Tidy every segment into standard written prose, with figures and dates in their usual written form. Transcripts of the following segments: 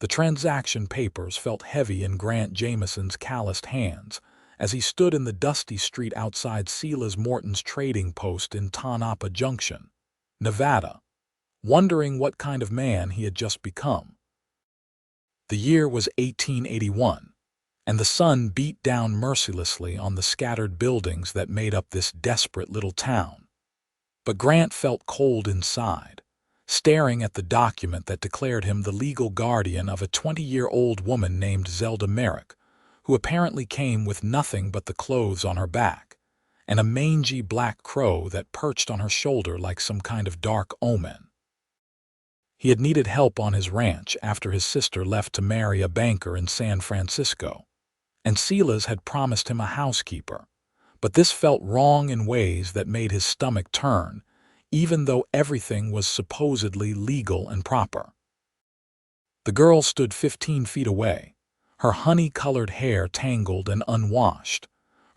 The transaction papers felt heavy in Grant Jamison's calloused hands as he stood in the dusty street outside Silas Morton's trading post in Tonopah Junction, Nevada, wondering what kind of man he had just become. The year was 1881, and the sun beat down mercilessly on the scattered buildings that made up this desperate little town. But Grant felt cold inside, staring at the document that declared him the legal guardian of a 20-year-old woman named Zelda Merrick, who apparently came with nothing but the clothes on her back, and a mangy black crow that perched on her shoulder like some kind of dark omen. He had needed help on his ranch after his sister left to marry a banker in San Francisco, and Silas had promised him a housekeeper, but this felt wrong in ways that made his stomach turn, even though everything was supposedly legal and proper. The girl stood 15 feet away, her honey-colored hair tangled and unwashed,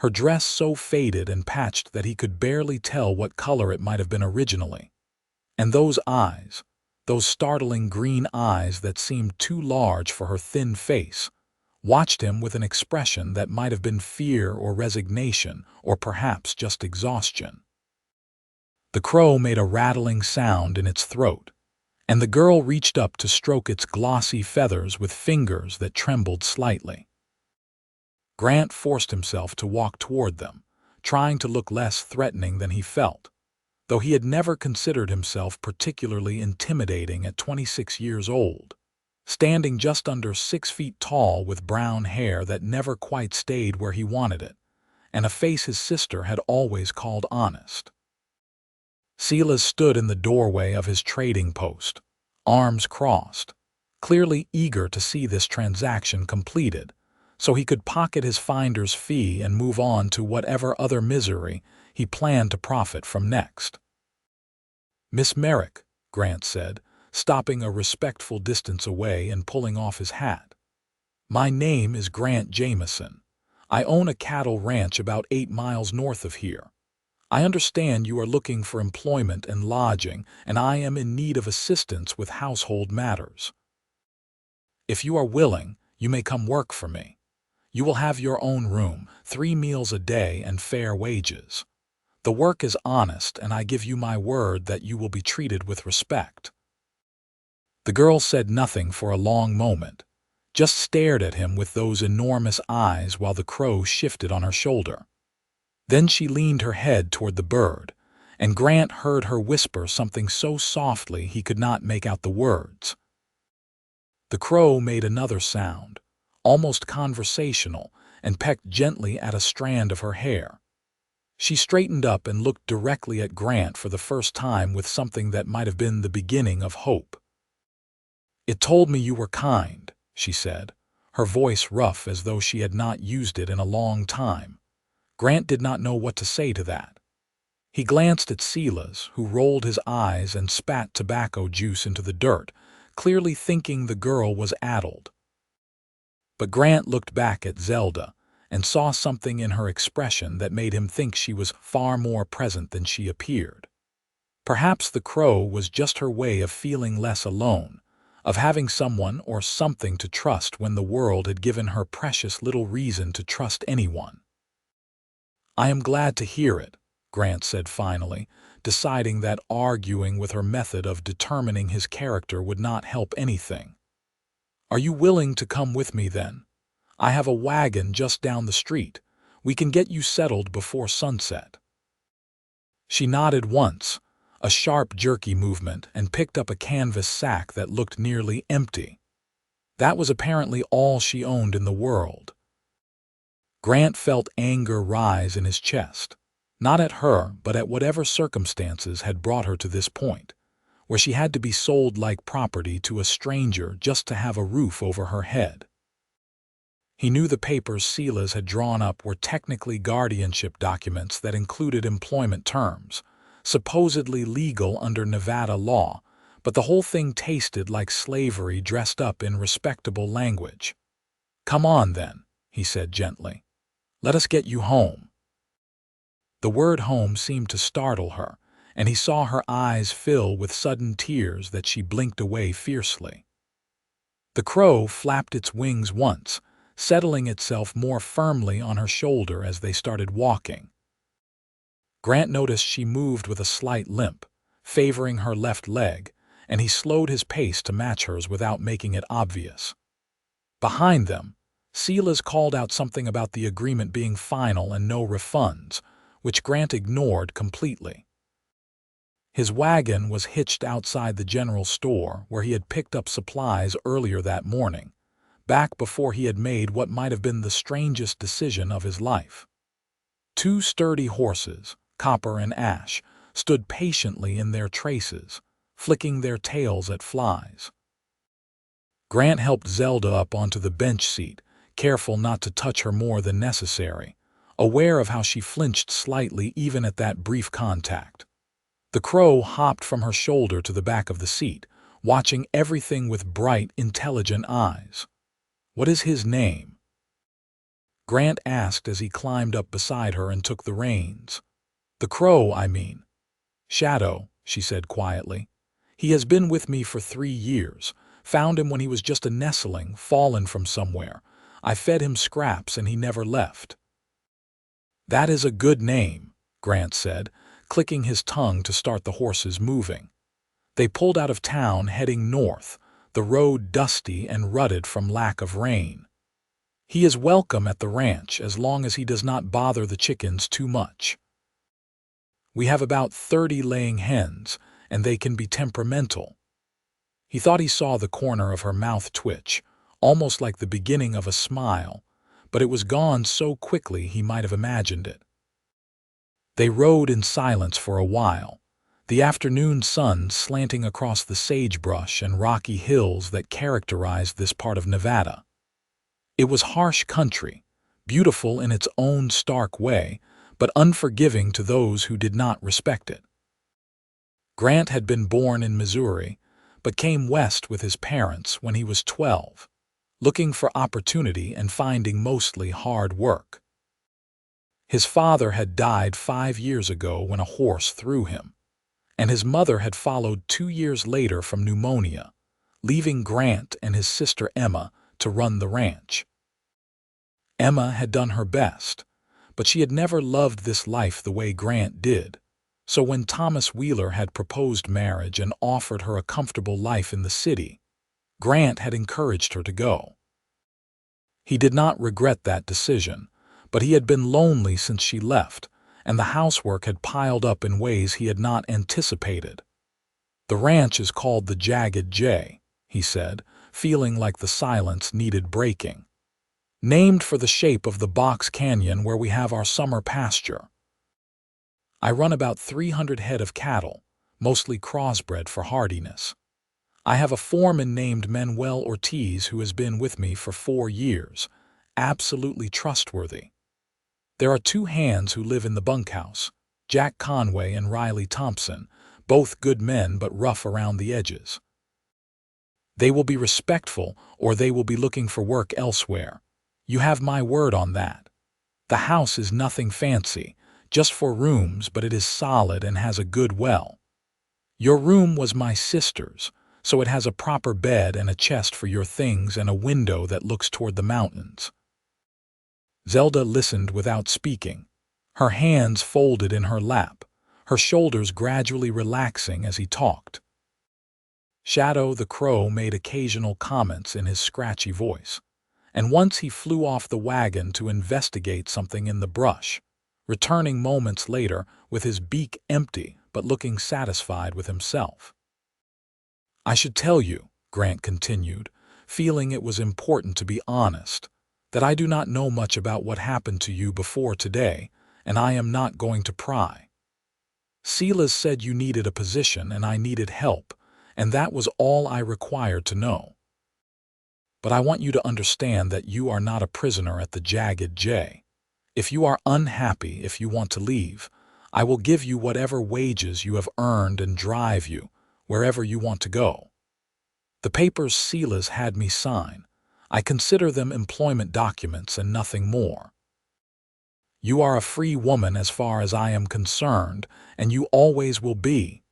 her dress so faded and patched that he could barely tell what color it might have been originally. And those eyes, those startling green eyes that seemed too large for her thin face, watched him with an expression that might have been fear or resignation or perhaps just exhaustion. The crow made a rattling sound in its throat, and the girl reached up to stroke its glossy feathers with fingers that trembled slightly. Grant forced himself to walk toward them, trying to look less threatening than he felt, though he had never considered himself particularly intimidating at 26 years old, standing just under 6 feet tall with brown hair that never quite stayed where he wanted it, and a face his sister had always called honest. Silas stood in the doorway of his trading post, arms crossed, clearly eager to see this transaction completed, so he could pocket his finder's fee and move on to whatever other misery he planned to profit from next. "Miss Merrick," Grant said, stopping a respectful distance away and pulling off his hat. "My name is Grant Jamison. I own a cattle ranch about 8 miles north of here. I understand you are looking for employment and lodging, and I am in need of assistance with household matters. If you are willing, you may come work for me. You will have your own room, 3 meals a day, and fair wages. The work is honest, and I give you my word that you will be treated with respect." The girl said nothing for a long moment, just stared at him with those enormous eyes while the crow shifted on her shoulder. Then she leaned her head toward the bird, and Grant heard her whisper something so softly he could not make out the words. The crow made another sound, almost conversational, and pecked gently at a strand of her hair. She straightened up and looked directly at Grant for the first time with something that might have been the beginning of hope. "It told me you were kind," she said, her voice rough as though she had not used it in a long time. Grant did not know what to say to that. He glanced at Silas, who rolled his eyes and spat tobacco juice into the dirt, clearly thinking the girl was addled. But Grant looked back at Zelda and saw something in her expression that made him think she was far more present than she appeared. Perhaps the crow was just her way of feeling less alone, of having someone or something to trust when the world had given her precious little reason to trust anyone. "I am glad to hear it," Grant said finally, deciding that arguing with her method of determining his character would not help anything. "Are you willing to come with me then? I have a wagon just down the street. We can get you settled before sunset." She nodded once, a sharp, jerky movement, and picked up a canvas sack that looked nearly empty. That was apparently all she owned in the world. Grant felt anger rise in his chest, not at her, but at whatever circumstances had brought her to this point, where she had to be sold like property to a stranger just to have a roof over her head. He knew the papers Silas had drawn up were technically guardianship documents that included employment terms, supposedly legal under Nevada law, but the whole thing tasted like slavery dressed up in respectable language. "Come on, then," he said gently. "Let us get you home." The word home seemed to startle her, and he saw her eyes fill with sudden tears that she blinked away fiercely. The crow flapped its wings once, settling itself more firmly on her shoulder as they started walking. Grant noticed she moved with a slight limp, favoring her left leg, and he slowed his pace to match hers without making it obvious. Behind them, Silas called out something about the agreement being final and no refunds, which Grant ignored completely. His wagon was hitched outside the general store where he had picked up supplies earlier that morning, back before he had made what might have been the strangest decision of his life. Two sturdy horses, Copper and Ash, stood patiently in their traces, flicking their tails at flies. Grant helped Zelda up onto the bench seat, careful not to touch her more than necessary, aware of how she flinched slightly even at that brief contact. The crow hopped from her shoulder to the back of the seat, watching everything with bright, intelligent eyes. "What is his name?" Grant asked as he climbed up beside her and took the reins. "The crow, I mean." "Shadow," she said quietly. "He has been with me for 3 years. Found him when he was just a nestling, fallen from somewhere. I fed him scraps and he never left." "That is a good name," Grant said, clicking his tongue to start the horses moving. They pulled out of town heading north, the road dusty and rutted from lack of rain. "He is welcome at the ranch as long as he does not bother the chickens too much. We have about 30 laying hens, and they can be temperamental." He thought he saw the corner of her mouth twitch, almost like the beginning of a smile, but it was gone so quickly he might have imagined it. They rode in silence for a while, the afternoon sun slanting across the sagebrush and rocky hills that characterized this part of Nevada. It was harsh country, beautiful in its own stark way, but unforgiving to those who did not respect it. Grant had been born in Missouri, but came west with his parents when he was 12, looking for opportunity and finding mostly hard work. His father had died 5 years ago when a horse threw him, and his mother had followed 2 years later from pneumonia, leaving Grant and his sister Emma to run the ranch. Emma had done her best, but she had never loved this life the way Grant did. So when Thomas Wheeler had proposed marriage and offered her a comfortable life in the city, Grant had encouraged her to go. He did not regret that decision, but he had been lonely since she left, and the housework had piled up in ways he had not anticipated. "The ranch is called the Jagged J," he said, feeling like the silence needed breaking. "Named for the shape of the box canyon where we have our summer pasture. I run about 300 head of cattle, mostly crossbred for hardiness. I have a foreman named Manuel Ortiz who has been with me for 4 years, absolutely trustworthy. There are 2 hands who live in the bunkhouse, Jack Conway and Riley Thompson, both good men but rough around the edges. They will be respectful or they will be looking for work elsewhere. You have my word on that. The house is nothing fancy, just 4 rooms, but it is solid and has a good well. Your room was my sister's, so it has a proper bed and a chest for your things and a window that looks toward the mountains." Zelda listened without speaking, her hands folded in her lap, her shoulders gradually relaxing as he talked. Shadow the crow made occasional comments in his scratchy voice, and once he flew off the wagon to investigate something in the brush, returning moments later with his beak empty but looking satisfied with himself. "I should tell you," Grant continued, feeling it was important to be honest, "that I do not know much about what happened to you before today, and I am not going to pry. Silas said you needed a position and I needed help, and that was all I required to know. But I want you to understand that you are not a prisoner at the Jagged J. If you are unhappy, if you want to leave, I will give you whatever wages you have earned and drive you wherever you want to go. The papers Silas had me sign, I consider them employment documents and nothing more. You are a free woman as far as I am concerned, and you always will be."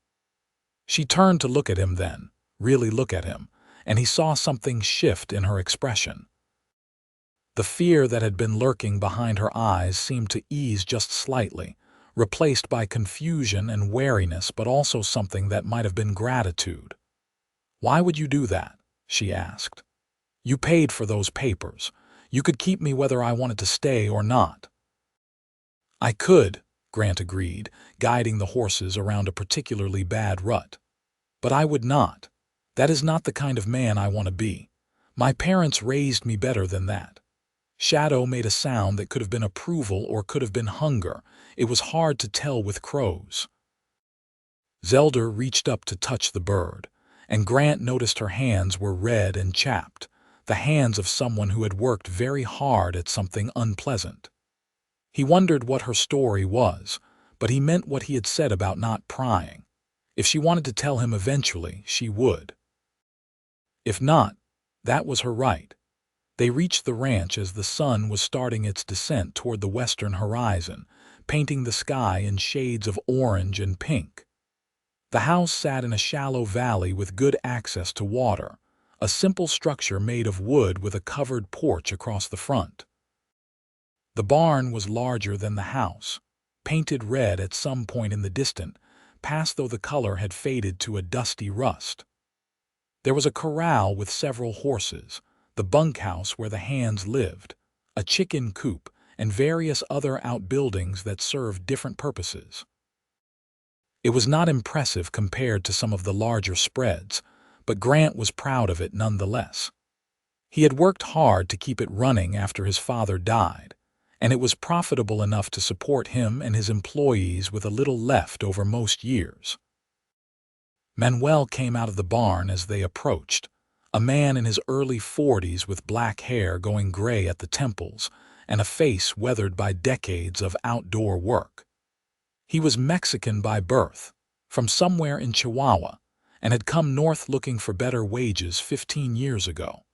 She turned to look at him then, really look at him, and he saw something shift in her expression. The fear that had been lurking behind her eyes seemed to ease just slightly, replaced by confusion and wariness, but also something that might have been gratitude. "Why would you do that?" she asked. "You paid for those papers. You could keep me whether I wanted to stay or not." "I could," Grant agreed, guiding the horses around a particularly bad rut. "But I would not. That is not the kind of man I want to be. My parents raised me better than that." Shadow made a sound that could have been approval or could have been hunger. It was hard to tell with crows. Zelda reached up to touch the bird, and Grant noticed her hands were red and chapped, the hands of someone who had worked very hard at something unpleasant. He wondered what her story was, but he meant what he had said about not prying. If she wanted to tell him eventually, she would. If not, that was her right. They reached the ranch as the sun was starting its descent toward the western horizon, painting the sky in shades of orange and pink. The house sat in a shallow valley with good access to water, a simple structure made of wood with a covered porch across the front. The barn was larger than the house, painted red at some point in the distance, past though the color had faded to a dusty rust. There was a corral with several horses, the bunkhouse where the hands lived, a chicken coop, and various other outbuildings that served different purposes. It was not impressive compared to some of the larger spreads, but Grant was proud of it nonetheless. He had worked hard to keep it running after his father died, and it was profitable enough to support him and his employees with a little left over most years. Manuel came out of the barn as they approached, a man in his early 40s with black hair going gray at the temples and a face weathered by decades of outdoor work. He was Mexican by birth, from somewhere in Chihuahua, and had come north looking for better wages 15 years ago.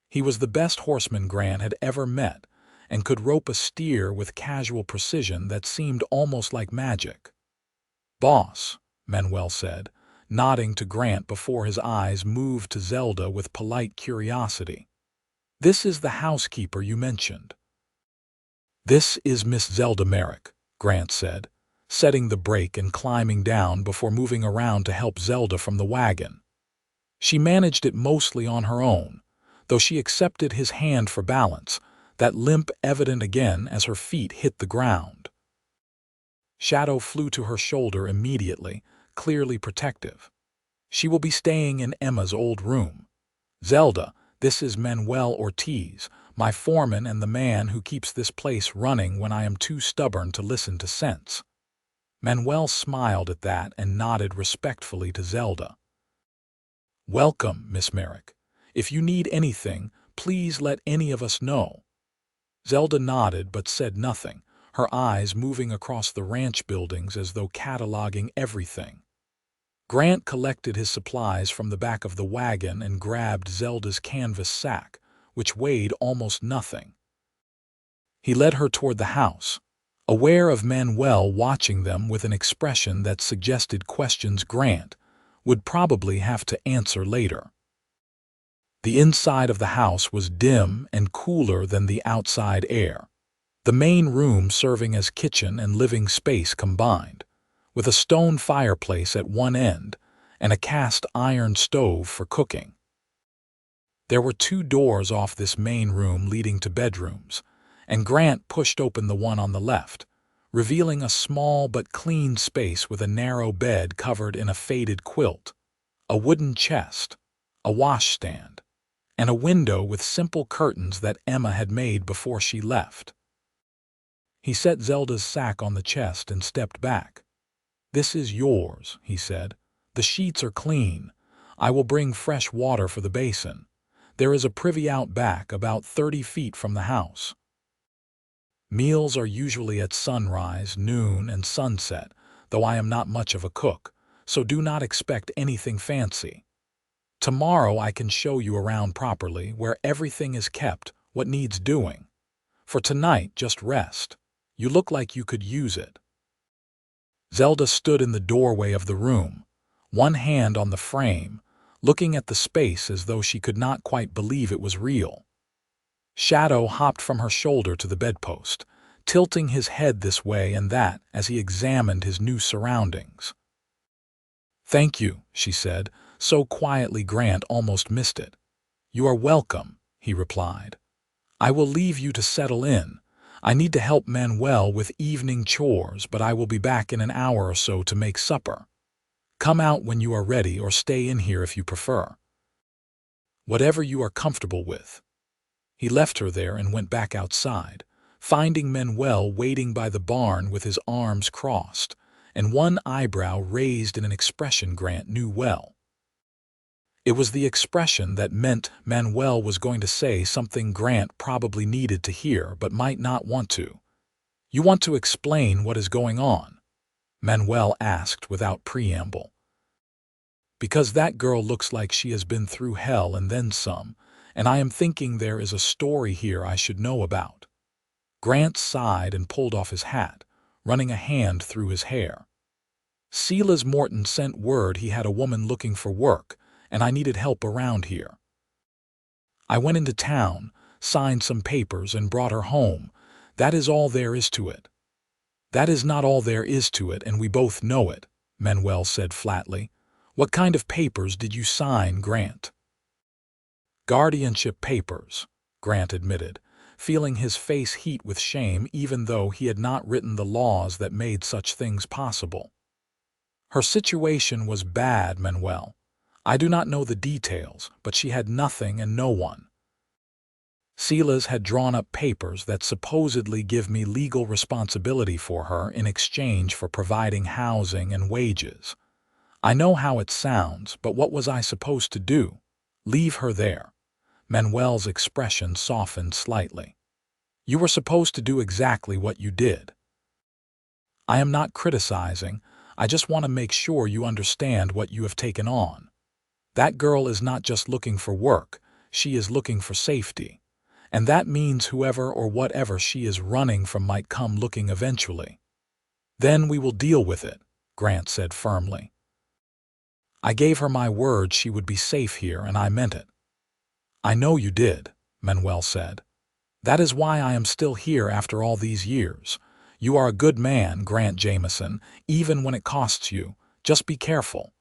He was the best horseman Grant had ever met and could rope a steer with casual precision that seemed almost like magic. "Boss," Manuel said, nodding to Grant before his eyes moved to Zelda with polite curiosity. "This is the housekeeper you mentioned." "This is Miss Zelda Merrick," Grant said, setting the brake and climbing down before moving around to help Zelda from the wagon. She managed it mostly on her own, though she accepted his hand for balance, that limp evident again as her feet hit the ground. Shadow flew to her shoulder immediately, clearly protective. "She will be staying in Emma's old room. Zelda, this is Manuel Ortiz, my foreman and the man who keeps this place running when I am too stubborn to listen to sense." Manuel smiled at that and nodded respectfully to Zelda. "Welcome, Miss Merrick. If you need anything, please let any of us know." Zelda nodded but said nothing, her eyes moving across the ranch buildings as though cataloging everything. Grant collected his supplies from the back of the wagon and grabbed Zelda's canvas sack, which weighed almost nothing. He led her toward the house, aware of Manuel watching them with an expression that suggested questions Grant would probably have to answer later. The inside of the house was dim and cooler than the outside air, the main room serving as kitchen and living space combined, with a stone fireplace at one end and a cast iron stove for cooking. There were 2 doors off this main room leading to bedrooms, and Grant pushed open the one on the left, revealing a small but clean space with a narrow bed covered in a faded quilt, a wooden chest, a washstand, and a window with simple curtains that Emma had made before she left. He set Zelda's sack on the chest and stepped back. "This is yours," he said. "The sheets are clean. I will bring fresh water for the basin. There is a privy out back about 30 feet from the house." Meals are usually at sunrise, noon, and sunset, though I am not much of a cook, so do not expect anything fancy. Tomorrow I can show you around properly, where everything is kept, what needs doing. For tonight, just rest. You look like you could use it." Zelda stood in the doorway of the room, one hand on the frame, looking at the space as though she could not quite believe it was real. Shadow hopped from her shoulder to the bedpost, tilting his head this way and that as he examined his new surroundings. "Thank you," she said, so quietly Grant almost missed it. "You are welcome," he replied. "I will leave you to settle in. I need to help Manuel with evening chores, but I will be back in an hour or so to make supper. Come out when you are ready or stay in here if you prefer. Whatever you are comfortable with." He left her there and went back outside, finding Manuel waiting by the barn with his arms crossed and one eyebrow raised in an expression Grant knew well. It was the expression that meant Manuel was going to say something Grant probably needed to hear but might not want to. "You want to explain what is going on?" Manuel asked without preamble. "Because that girl looks like she has been through hell and then some, and I am thinking there is a story here I should know about." Grant sighed and pulled off his hat, running a hand through his hair. "Silas Morton sent word he had a woman looking for work, and I needed help around here. I went into town, signed some papers, and brought her home. That is all there is to it." "That is not all there is to it, and we both know it," Manuel said flatly. "What kind of papers did you sign, Grant?" "Guardianship papers," Grant admitted, feeling his face heat with shame even though he had not written the laws that made such things possible. "Her situation was bad, Manuel. I do not know the details, but she had nothing and no one. Silas had drawn up papers that supposedly give me legal responsibility for her in exchange for providing housing and wages. I know how it sounds, but what was I supposed to do? Leave her there?" Manuel's expression softened slightly. "You were supposed to do exactly what you did." "I am not criticizing. I just want to make sure you understand what you have taken on. That girl is not just looking for work, she is looking for safety. And that means whoever or whatever she is running from might come looking eventually. Then we will deal with it," Grant said firmly. "I gave her my word she would be safe here, and I meant it." "I know you did," Manuel said. "That is why I am still here after all these years. You are a good man, Grant Jamison, even when it costs you. Just be careful.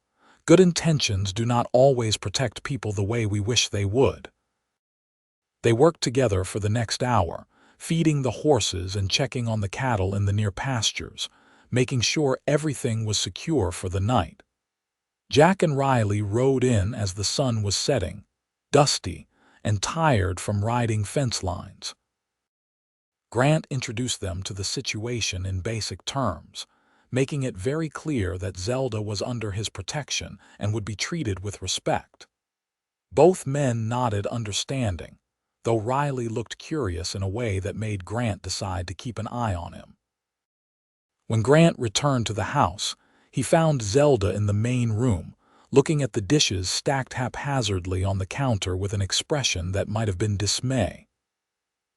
Good intentions do not always protect people the way we wish they would." They worked together for the next hour, feeding the horses and checking on the cattle in the near pastures, making sure everything was secure for the night. Jack and Riley rode in as the sun was setting, dusty and tired from riding fence lines. Grant introduced them to the situation in basic terms, making it very clear that Zelda was under his protection and would be treated with respect. Both men nodded understanding, though Riley looked curious in a way that made Grant decide to keep an eye on him. When Grant returned to the house, he found Zelda in the main room, looking at the dishes stacked haphazardly on the counter with an expression that might have been dismay.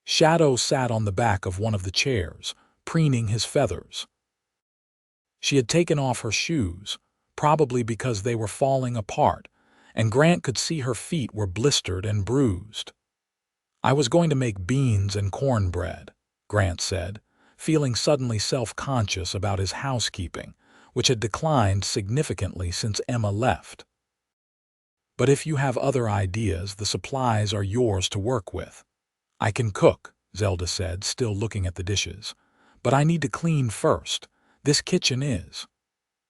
Shadow sat on the back of one of the chairs, preening his feathers. She had taken off her shoes, probably because they were falling apart, and Grant could see her feet were blistered and bruised. "I was going to make beans and cornbread," Grant said, feeling suddenly self-conscious about his housekeeping, which had declined significantly since Emma left. "But if you have other ideas, the supplies are yours to work with." "I can cook," Zelda said, still looking at the dishes. "But I need to clean first. This kitchen is—"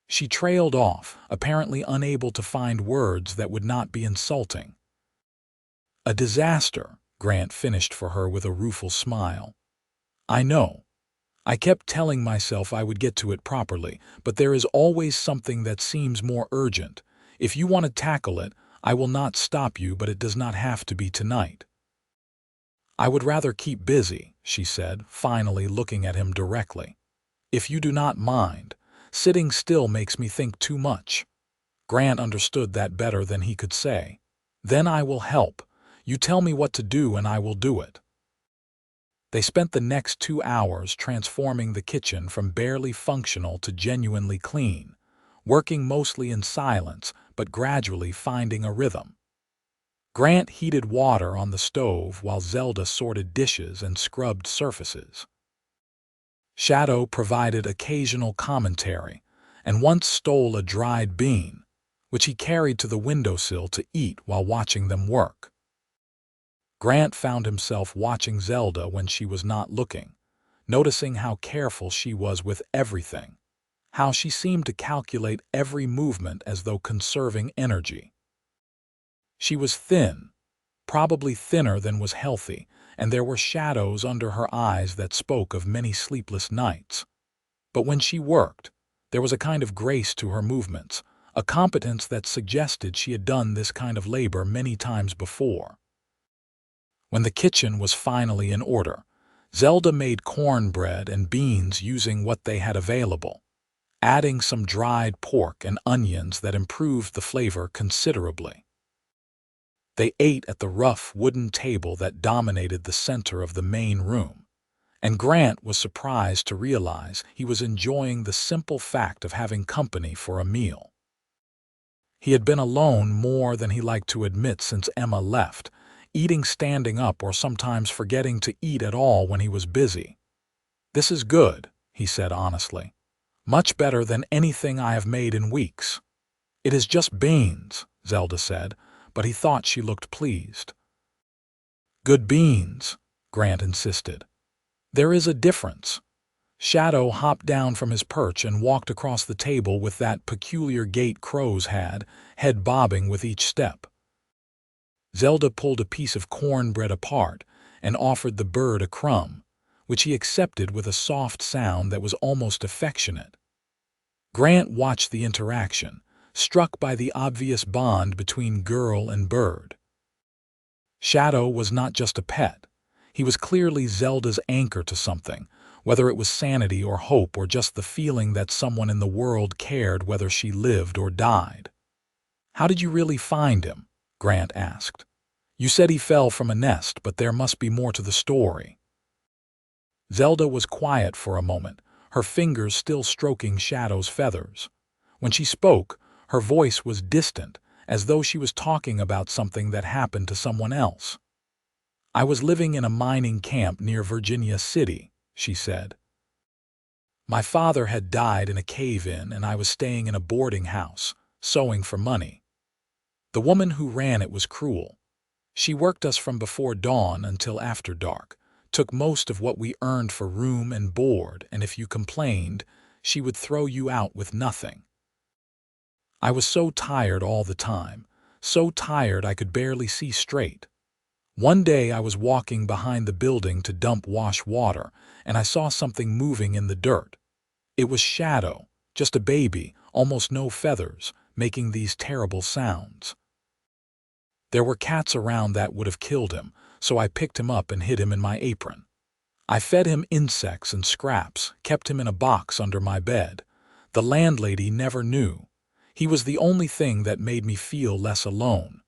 She trailed off, apparently unable to find words that would not be insulting. "A disaster," Grant finished for her with a rueful smile. "I know. I kept telling myself I would get to it properly, but there is always something that seems more urgent. If you want to tackle it, I will not stop you, but it does not have to be tonight." "I would rather keep busy," she said, finally looking at him directly. "If you do not mind. Sitting still makes me think too much." Grant understood that better than he could say. "Then I will help. You tell me what to do and I will do it." They spent the next 2 hours transforming the kitchen from barely functional to genuinely clean, working mostly in silence but gradually finding a rhythm. Grant heated water on the stove while Zelda sorted dishes and scrubbed surfaces. Shadow provided occasional commentary and once stole a dried bean, which he carried to the windowsill to eat while watching them work. Grant found himself watching Zelda when she was not looking, noticing how careful she was with everything, how she seemed to calculate every movement as though conserving energy. She was thin, probably thinner than was healthy, and there were shadows under her eyes that spoke of many sleepless nights. But when she worked, there was a kind of grace to her movements, a competence that suggested she had done this kind of labor many times before. When the kitchen was finally in order, Zelda made cornbread and beans using what they had available, adding some dried pork and onions that improved the flavor considerably. They ate at the rough wooden table that dominated the center of the main room, and Grant was surprised to realize he was enjoying the simple fact of having company for a meal. He had been alone more than he liked to admit since Emma left, eating standing up or sometimes forgetting to eat at all when he was busy. "This is good," he said honestly. "Much better than anything I have made in weeks." "It is just beans," Zelda said, but he thought she looked pleased. "Good beans," Grant insisted. "There is a difference." Shadow hopped down from his perch and walked across the table with that peculiar gait crows had, head bobbing with each step. Zelda pulled a piece of cornbread apart and offered the bird a crumb, which he accepted with a soft sound that was almost affectionate. Grant watched the interaction, struck by the obvious bond between girl and bird. Shadow was not just a pet. He was clearly Zelda's anchor to something, whether it was sanity or hope or just the feeling that someone in the world cared whether she lived or died. "How did you really find him?" Grant asked. "You said he fell from a nest, but there must be more to the story." Zelda was quiet for a moment, her fingers still stroking Shadow's feathers. When she spoke, her voice was distant, as though she was talking about something that happened to someone else. "I was living in a mining camp near Virginia City," she said. "My father had died in a cave-in and I was staying in a boarding house, sewing for money. The woman who ran it was cruel. She worked us from before dawn until after dark, took most of what we earned for room and board, and if you complained, she would throw you out with nothing. I was so tired all the time, so tired I could barely see straight. One day I was walking behind the building to dump wash water, and I saw something moving in the dirt. It was Shadow, just a baby, almost no feathers, making these terrible sounds. There were cats around that would have killed him, so I picked him up and hid him in my apron. I fed him insects and scraps, kept him in a box under my bed. The landlady never knew. He was the only thing that made me feel less alone."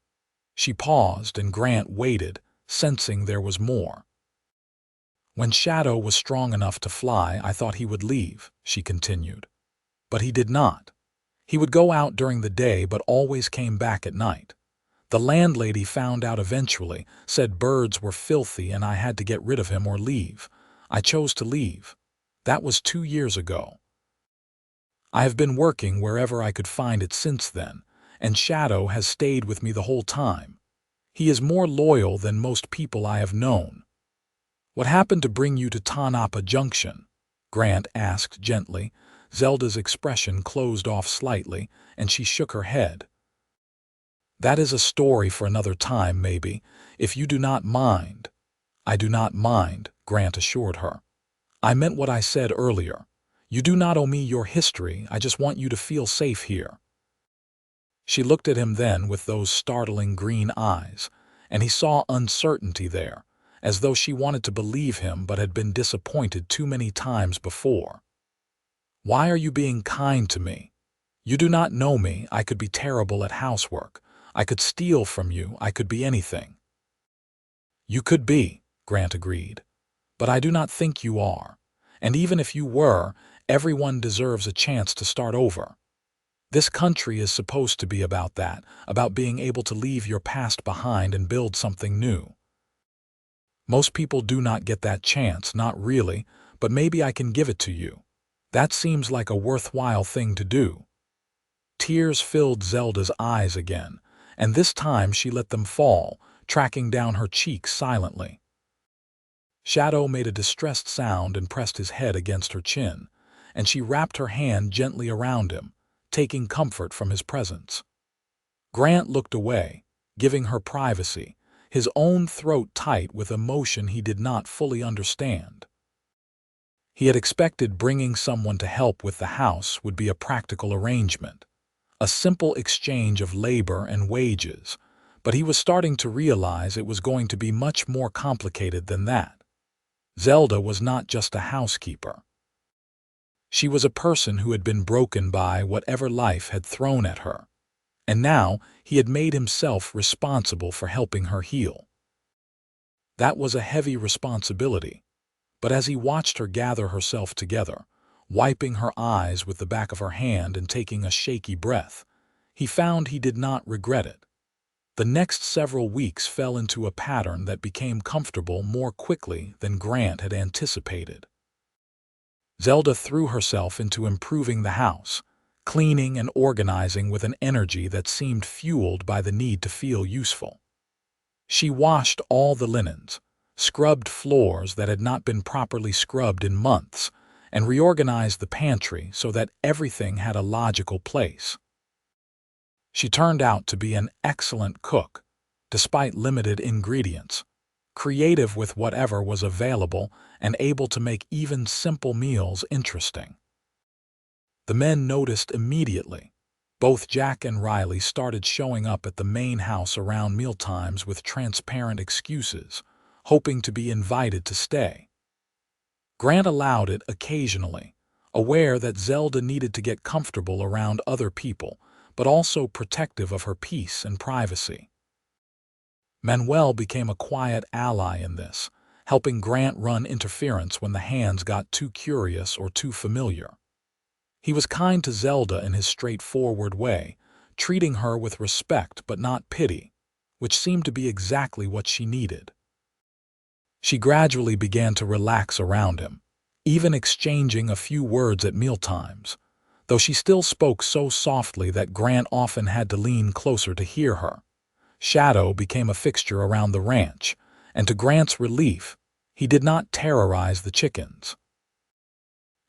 She paused, and Grant waited, sensing there was more. "When Shadow was strong enough to fly, I thought he would leave," she continued. "But he did not. He would go out during the day but always came back at night. The landlady found out eventually, said birds were filthy and I had to get rid of him or leave. I chose to leave. That was 2 years ago. I have been working wherever I could find it since then, and Shadow has stayed with me the whole time. He is more loyal than most people I have known." "What happened to bring you to Tanapa Junction?" Grant asked gently. Zelda's expression closed off slightly, and she shook her head. "That is a story for another time, maybe, if you do not mind." "I do not mind," Grant assured her. "I meant what I said earlier. You do not owe me your history, I just want you to feel safe here." She looked at him then with those startling green eyes, and he saw uncertainty there, as though she wanted to believe him but had been disappointed too many times before. "Why are you being kind to me? You do not know me, I could be terrible at housework. I could steal from you, I could be anything." "You could be," Grant agreed. "But I do not think you are. And even if you were, everyone deserves a chance to start over. This country is supposed to be about that, about being able to leave your past behind and build something new. Most people do not get that chance, not really, but maybe I can give it to you. That seems like a worthwhile thing to do. Tears filled Zelda's eyes again, and this time she let them fall, tracking down her cheeks silently. Shadow made a distressed sound and pressed his head against her chin, and she wrapped her hand gently around him, taking comfort from his presence. Grant looked away, giving her privacy, his own throat tight with emotion he did not fully understand. He had expected bringing someone to help with the house would be a practical arrangement, a simple exchange of labor and wages, but he was starting to realize it was going to be much more complicated than that. Zelda was not just a housekeeper. She was a person who had been broken by whatever life had thrown at her, and now he had made himself responsible for helping her heal. That was a heavy responsibility, but as he watched her gather herself together, wiping her eyes with the back of her hand and taking a shaky breath, he found he did not regret it. The next several weeks fell into a pattern that became comfortable more quickly than Grant had anticipated. Zelda threw herself into improving the house, cleaning and organizing with an energy that seemed fueled by the need to feel useful. She washed all the linens, scrubbed floors that had not been properly scrubbed in months, and reorganized the pantry so that everything had a logical place. She turned out to be an excellent cook, despite limited ingredients, creative with whatever was available and able to make even simple meals interesting. The men noticed immediately. Both Jack and Riley started showing up at the main house around mealtimes with transparent excuses, hoping to be invited to stay. Grant allowed it occasionally, aware that Zelda needed to get comfortable around other people, but also protective of her peace and privacy. Manuel became a quiet ally in this, helping Grant run interference when the hands got too curious or too familiar. He was kind to Zelda in his straightforward way, treating her with respect but not pity, which seemed to be exactly what she needed. She gradually began to relax around him, even exchanging a few words at mealtimes, though she still spoke so softly that Grant often had to lean closer to hear her. Shadow became a fixture around the ranch, and to Grant's relief, he did not terrorize the chickens.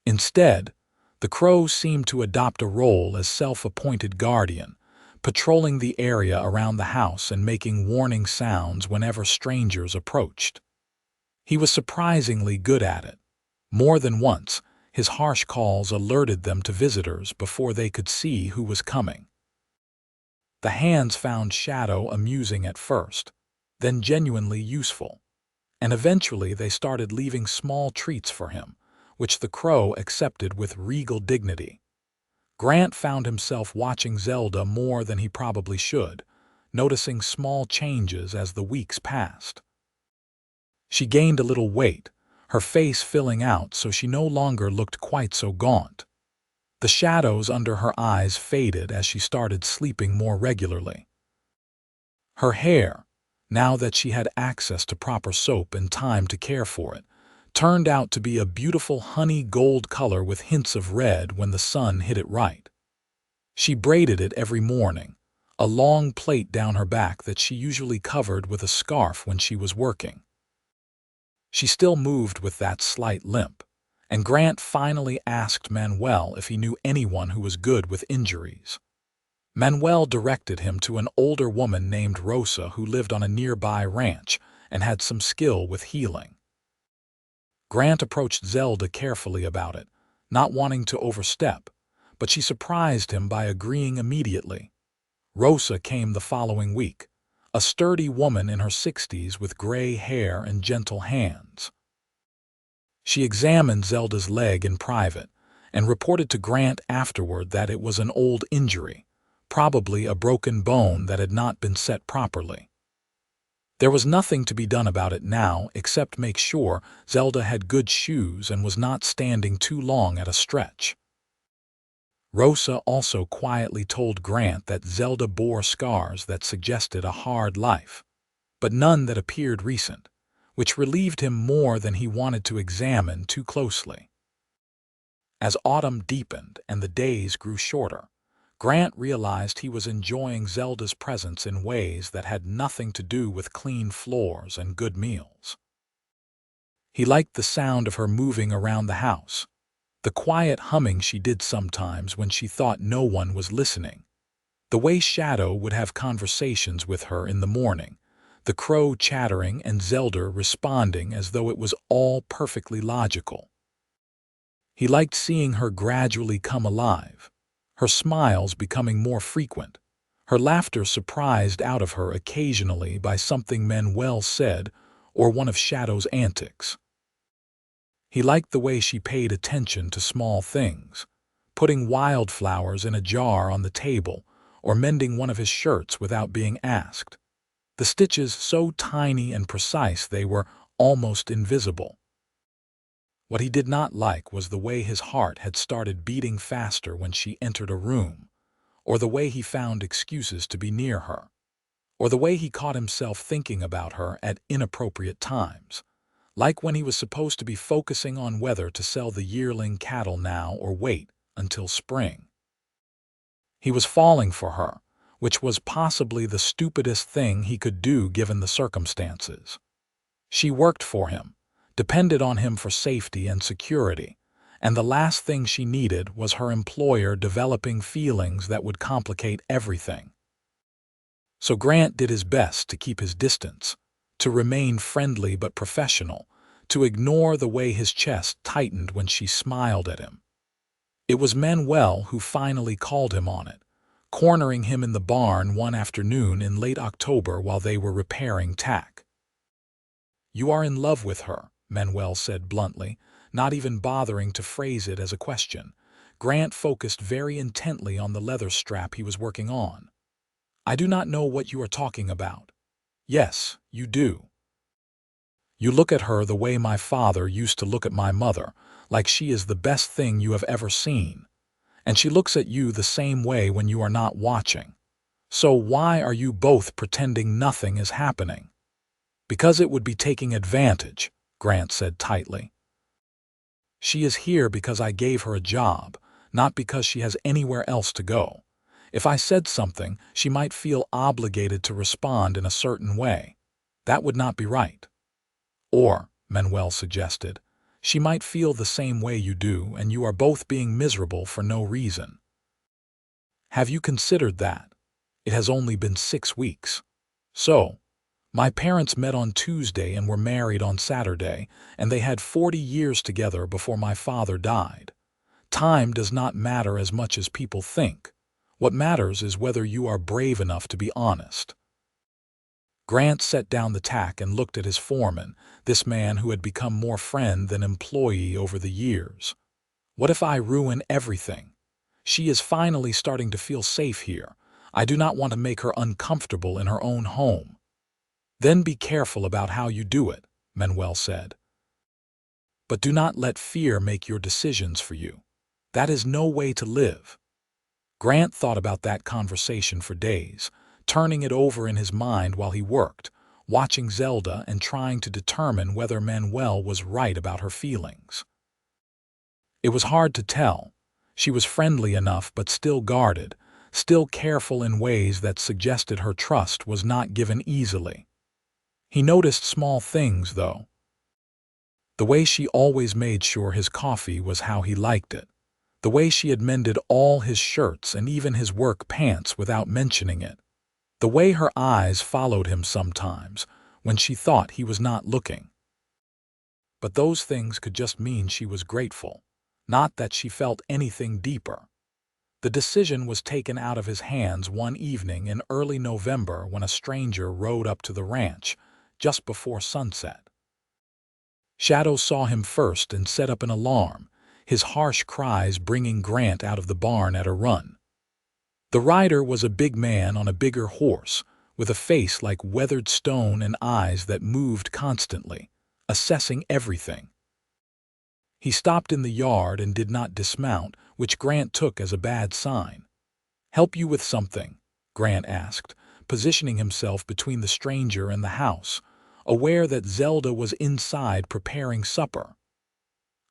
Instead, the crow seemed to adopt a role as self-appointed guardian, patrolling the area around the house and making warning sounds whenever strangers approached. He was surprisingly good at it. More than once, his harsh calls alerted them to visitors before they could see who was coming. The hands found Shadow amusing at first, then genuinely useful, and eventually they started leaving small treats for him, which the crow accepted with regal dignity. Grant found himself watching Zelda more than he probably should, noticing small changes as the weeks passed. She gained a little weight, her face filling out so she no longer looked quite so gaunt. The shadows under her eyes faded as she started sleeping more regularly. Her hair, now that she had access to proper soap and time to care for it, turned out to be a beautiful honey gold color with hints of red when the sun hit it right. She braided it every morning, a long plait down her back that she usually covered with a scarf when she was working. She still moved with that slight limp, and Grant finally asked Manuel if he knew anyone who was good with injuries. Manuel directed him to an older woman named Rosa who lived on a nearby ranch and had some skill with healing. Grant approached Zelda carefully about it, not wanting to overstep, but she surprised him by agreeing immediately. Rosa came the following week, a sturdy woman in her 60s with gray hair and gentle hands. She examined Zelda's leg in private and reported to Grant afterward that it was an old injury, probably a broken bone that had not been set properly. There was nothing to be done about it now except make sure Zelda had good shoes and was not standing too long at a stretch. Rosa also quietly told Grant that Zelda bore scars that suggested a hard life, but none that appeared recent, which relieved him more than he wanted to examine too closely. As autumn deepened and the days grew shorter, Grant realized he was enjoying Zelda's presence in ways that had nothing to do with clean floors and good meals. He liked the sound of her moving around the house, the quiet humming she did sometimes when she thought no one was listening, the way Shadow would have conversations with her in the morning, the crow chattering and Zelda responding as though it was all perfectly logical. He liked seeing her gradually come alive, her smiles becoming more frequent, her laughter surprised out of her occasionally by something Manuel said or one of Shadow's antics. He liked the way she paid attention to small things, putting wildflowers in a jar on the table or mending one of his shirts without being asked, the stitches so tiny and precise they were almost invisible. What he did not like was the way his heart had started beating faster when she entered a room, or the way he found excuses to be near her, or the way he caught himself thinking about her at inappropriate times, like when he was supposed to be focusing on whether to sell the yearling cattle now or wait until spring. He was falling for her, which was possibly the stupidest thing he could do given the circumstances. She worked for him, depended on him for safety and security, and the last thing she needed was her employer developing feelings that would complicate everything. So Grant did his best to keep his distance, to remain friendly but professional, to ignore the way his chest tightened when she smiled at him. It was Manuel who finally called him on it, cornering him in the barn one afternoon in late October while they were repairing tack. "You are in love with her," Manuel said bluntly, not even bothering to phrase it as a question. Grant focused very intently on the leather strap he was working on. "I do not know what you are talking about." "Yes, you do. You look at her the way my father used to look at my mother, like she is the best thing you have ever seen. And she looks at you the same way when you are not watching. So why are you both pretending nothing is happening?" "Because it would be taking advantage," Grant said tightly. "She is here because I gave her a job, not because she has anywhere else to go. If I said something, she might feel obligated to respond in a certain way. That would not be right. Or," Manuel suggested, "she might feel the same way you do, and you are both being miserable for no reason. Have you considered that? It has only been 6 weeks. So, my parents met on Tuesday and were married on Saturday, and they had 40 years together before my father died. Time does not matter as much as people think. What matters is whether you are brave enough to be honest." Grant set down the tack and looked at his foreman, this man who had become more friend than employee over the years. "What if I ruin everything? She is finally starting to feel safe here. I do not want to make her uncomfortable in her own home." "Then be careful about how you do it," Manuel said. "But do not let fear make your decisions for you. That is no way to live." Grant thought about that conversation for days, turning it over in his mind while he worked, watching Zelda and trying to determine whether Manuel was right about her feelings. It was hard to tell. She was friendly enough but still guarded, still careful in ways that suggested her trust was not given easily. He noticed small things, though. The way she always made sure his coffee was how he liked it. The way she had mended all his shirts and even his work pants without mentioning it. The way her eyes followed him sometimes when she thought he was not looking. But those things could just mean she was grateful, not that she felt anything deeper. The decision was taken out of his hands one evening in early November when a stranger rode up to the ranch just before sunset. Shadow saw him first and set up an alarm, his harsh cries bringing Grant out of the barn at a run. The rider was a big man on a bigger horse, with a face like weathered stone and eyes that moved constantly, assessing everything. He stopped in the yard and did not dismount, which Grant took as a bad sign. "Help you with something?" Grant asked, positioning himself between the stranger and the house, aware that Zelda was inside preparing supper.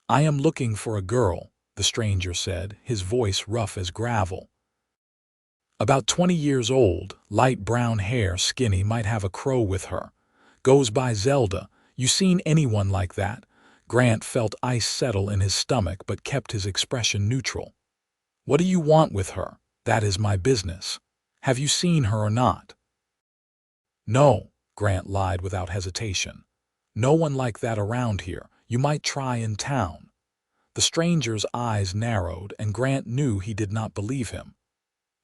"I am looking for a girl," the stranger said, his voice rough as gravel. "About 20 years old, light brown hair, skinny, might have a crow with her. Goes by Zelda. You seen anyone like that?" Grant felt ice settle in his stomach but kept his expression neutral. "What do you want with her? That is my business. Have you seen her or not?" "No," Grant lied without hesitation. "No one like that around here. You might try in town." The stranger's eyes narrowed, and Grant knew he did not believe him.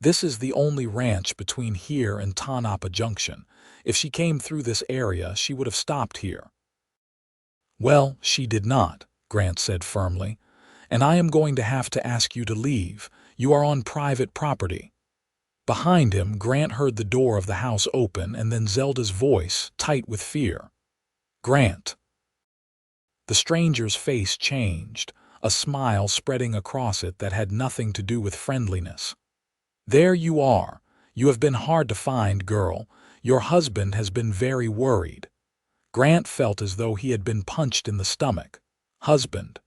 "This is the only ranch between here and Tanapa Junction. If she came through this area, she would have stopped here." "Well, she did not," Grant said firmly, "and I am going to have to ask you to leave. You are on private property." Behind him, Grant heard the door of the house open and then Zelda's voice, tight with fear. "Grant." The stranger's face changed, a smile spreading across it that had nothing to do with friendliness. "There you are. You have been hard to find, girl. Your husband has been very worried." Grant felt as though he had been punched in the stomach. "Husband."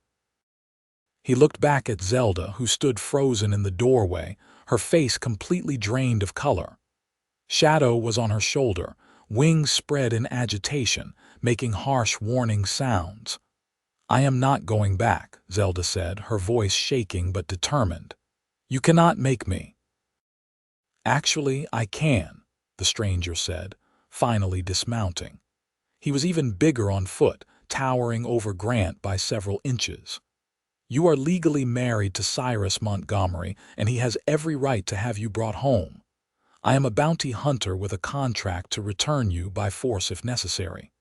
He looked back at Zelda, who stood frozen in the doorway, her face completely drained of color. Shadow was on her shoulder, wings spread in agitation, making harsh warning sounds. "I am not going back," Zelda said, her voice shaking but determined. "You cannot make me." "Actually, I can," the stranger said, finally dismounting. He was even bigger on foot, towering over Grant by several inches. "You are legally married to Cyrus Montgomery, and he has every right to have you brought home. I am a bounty hunter with a contract to return you by force if necessary.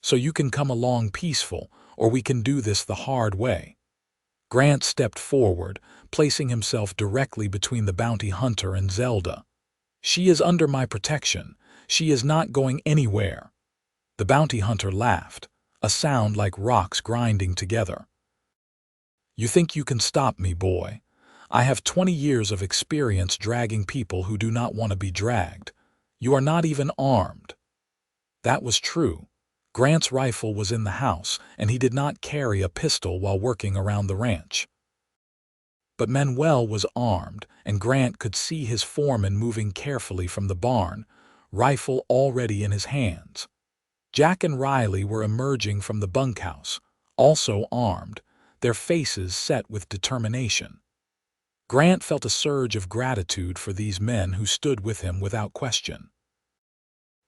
So you can come along peaceful, or we can do this the hard way." Grant stepped forward, placing himself directly between the bounty hunter and Zelda. "She is under my protection. She is not going anywhere." The bounty hunter laughed, a sound like rocks grinding together. "You think you can stop me, boy? I have 20 years of experience dragging people who do not want to be dragged. You are not even armed." That was true. Grant's rifle was in the house, and he did not carry a pistol while working around the ranch. But Manuel was armed, and Grant could see his foreman moving carefully from the barn, rifle already in his hands. Jack and Riley were emerging from the bunkhouse, also armed, their faces set with determination. Grant felt a surge of gratitude for these men who stood with him without question.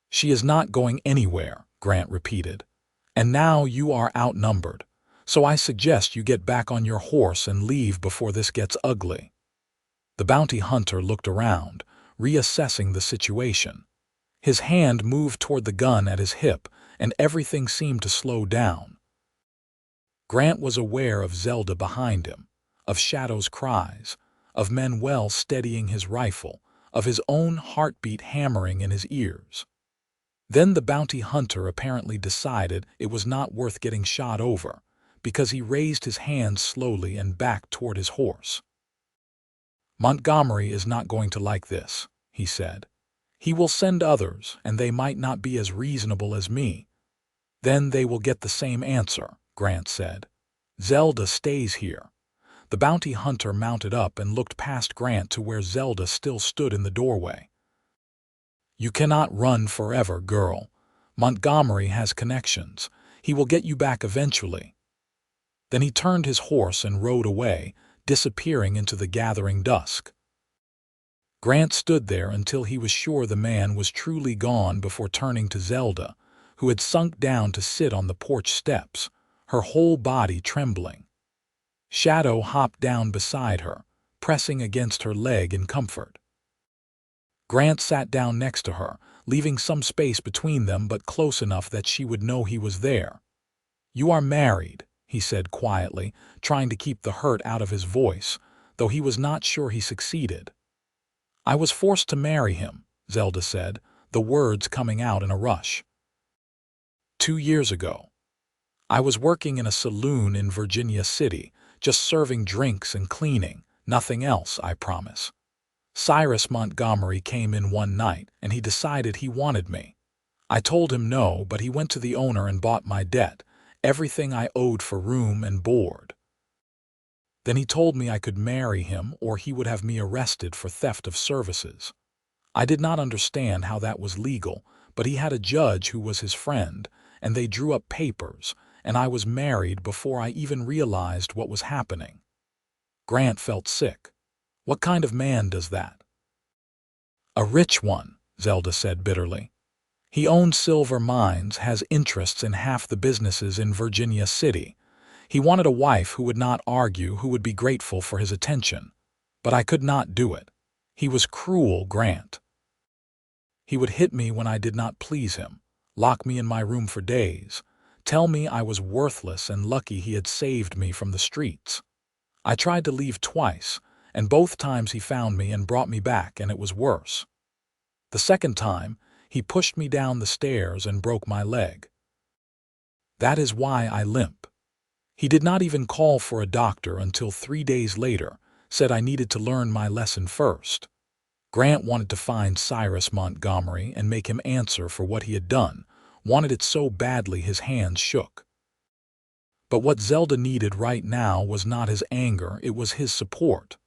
"She is not going anywhere," Grant repeated. "And now you are outnumbered, so I suggest you get back on your horse and leave before this gets ugly." The bounty hunter looked around, reassessing the situation. His hand moved toward the gun at his hip, and everything seemed to slow down. Grant was aware of Zelda behind him, of Shadow's cries, of Manuel steadying his rifle, of his own heartbeat hammering in his ears. Then the bounty hunter apparently decided it was not worth getting shot over, because he raised his hands slowly and backed toward his horse. "Montgomery is not going to like this," he said. "He will send others, and they might not be as reasonable as me." "Then they will get the same answer," Grant said. "Zelda stays here." The bounty hunter mounted up and looked past Grant to where Zelda still stood in the doorway. "You cannot run forever, girl. Montgomery has connections. He will get you back eventually." Then he turned his horse and rode away, disappearing into the gathering dusk. Grant stood there until he was sure the man was truly gone before turning to Zelda, who had sunk down to sit on the porch steps, her whole body trembling. Shadow hopped down beside her, pressing against her leg in comfort. Grant sat down next to her, leaving some space between them but close enough that she would know he was there. "You are married," he said quietly, trying to keep the hurt out of his voice, though he was not sure he succeeded. "I was forced to marry him," Zelda said, the words coming out in a rush. 2 years ago. I was working in a saloon in Virginia City, just serving drinks and cleaning, nothing else, I promise. Cyrus Montgomery came in one night, and he decided he wanted me. I told him no, but he went to the owner and bought my debt, everything I owed for room and board. Then he told me I could marry him or he would have me arrested for theft of services. I did not understand how that was legal, but he had a judge who was his friend, and they drew up papers, and I was married before I even realized what was happening. Grant felt sick. What kind of man does that? A rich one, Zelda said bitterly. He owns silver mines, has interests in half the businesses in Virginia City. He wanted a wife who would not argue, who would be grateful for his attention. But I could not do it. He was cruel, Grant. He would hit me when I did not please him, lock me in my room for days, tell me I was worthless and lucky he had saved me from the streets. I tried to leave twice, and both times he found me and brought me back, and it was worse. The second time, he pushed me down the stairs and broke my leg. That is why I limp. He did not even call for a doctor until 3 days later, said I needed to learn my lesson first. Grant wanted to find Cyrus Montgomery and make him answer for what he had done, wanted it so badly his hands shook. But what Zelda needed right now was not his anger, it was his support.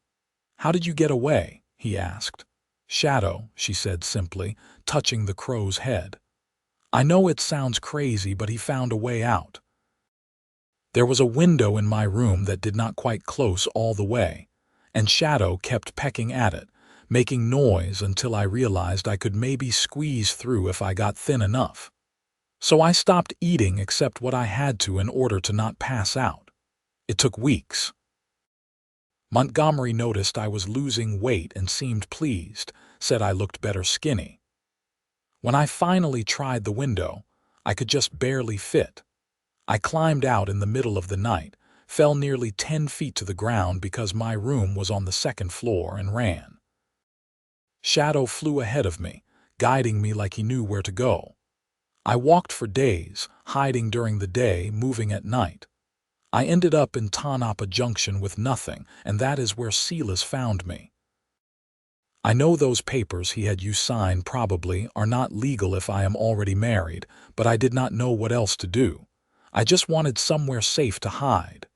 "How did you get away?" he asked. "Shadow," she said simply, touching the crow's head. "I know it sounds crazy, but he found a way out. There was a window in my room that did not quite close all the way, and Shadow kept pecking at it, making noise until I realized I could maybe squeeze through if I got thin enough. So I stopped eating except what I had to in order to not pass out. It took weeks." Montgomery noticed I was losing weight and seemed pleased, said I looked better skinny. When I finally tried the window, I could just barely fit. I climbed out in the middle of the night, fell nearly 10 feet to the ground because my room was on the second floor, and ran. Shadow flew ahead of me, guiding me like he knew where to go. I walked for days, hiding during the day, moving at night. I ended up in Tanapa Junction with nothing, and that is where Silas found me. I know those papers he had you sign probably are not legal if I am already married, but I did not know what else to do. I just wanted somewhere safe to hide.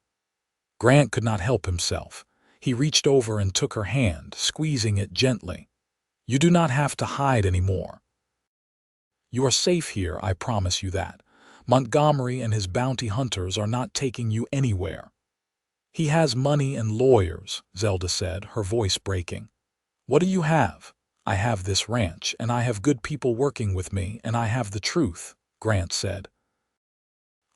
Grant could not help himself. He reached over and took her hand, squeezing it gently. "You do not have to hide anymore. You are safe here, I promise you that. Montgomery and his bounty hunters are not taking you anywhere." "He has money and lawyers," Zelda said, her voice breaking. "What do you have?" "I have this ranch, and I have good people working with me, and I have the truth," Grant said.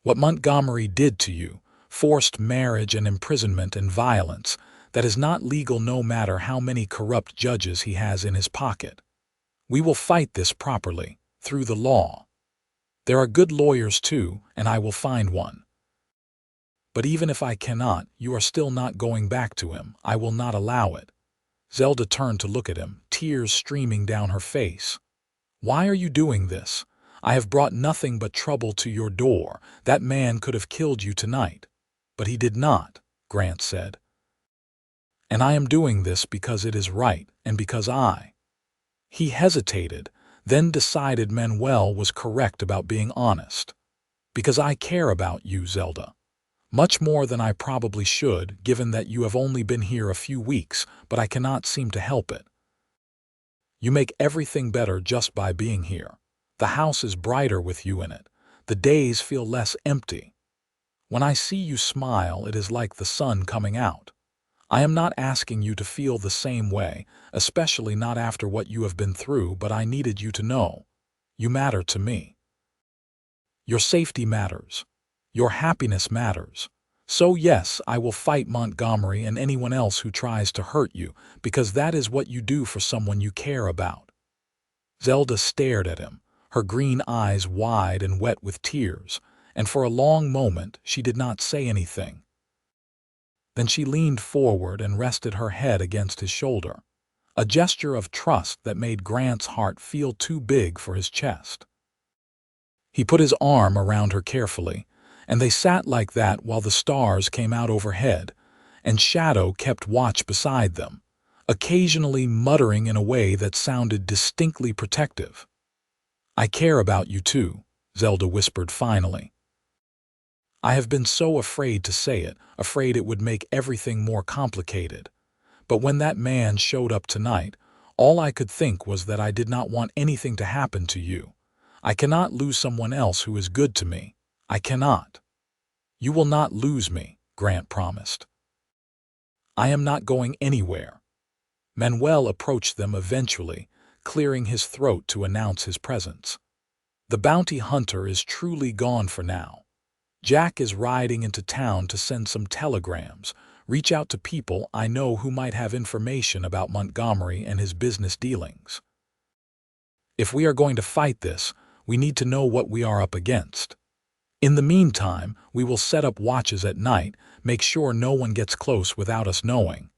"What Montgomery did to you, forced marriage and imprisonment and violence, that is not legal no matter how many corrupt judges he has in his pocket. We will fight this properly, through the law. There are good lawyers too, and I will find one. But even if I cannot, you are still not going back to him. I will not allow it." Zelda turned to look at him, tears streaming down her face. "Why are you doing this? I have brought nothing but trouble to your door. That man could have killed you tonight. But he did not," Grant said. "And I am doing this because it is right, and because I—" He hesitated, then decided Manuel was correct about being honest. "Because I care about you, Zelda. Much more than I probably should, given that you have only been here a few weeks, but I cannot seem to help it. You make everything better just by being here. The house is brighter with you in it. The days feel less empty. When I see you smile, it is like the sun coming out. I am not asking you to feel the same way, especially not after what you have been through, but I needed you to know. You matter to me. Your safety matters. Your happiness matters. So yes, I will fight Montgomery and anyone else who tries to hurt you, because that is what you do for someone you care about." Zelda stared at him, her green eyes wide and wet with tears, and for a long moment she did not say anything. Then she leaned forward and rested her head against his shoulder, a gesture of trust that made Grant's heart feel too big for his chest. He put his arm around her carefully, and they sat like that while the stars came out overhead, and Shadow kept watch beside them, occasionally muttering in a way that sounded distinctly protective. "I care about you too," Zelda whispered finally. "I have been so afraid to say it, afraid it would make everything more complicated. But when that man showed up tonight, all I could think was that I did not want anything to happen to you. I cannot lose someone else who is good to me. I cannot." "You will not lose me," Grant promised. "I am not going anywhere." Manuel approached them eventually, clearing his throat to announce his presence. "The bounty hunter is truly gone for now. Jack is riding into town to send some telegrams, reach out to people I know who might have information about Montgomery and his business dealings. If we are going to fight this, we need to know what we are up against. In the meantime, we will set up watches at night, make sure no one gets close without us knowing.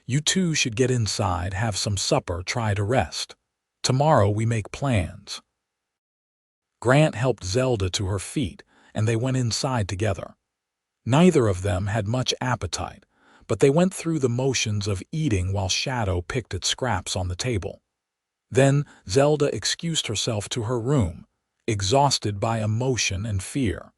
You two should get inside, have some supper, try to rest. Tomorrow we make plans." Grant helped Zelda to her feet, and they went inside together. Neither of them had much appetite, but they went through the motions of eating while Shadow picked at scraps on the table. Then Zelda excused herself to her room, exhausted by emotion and fear.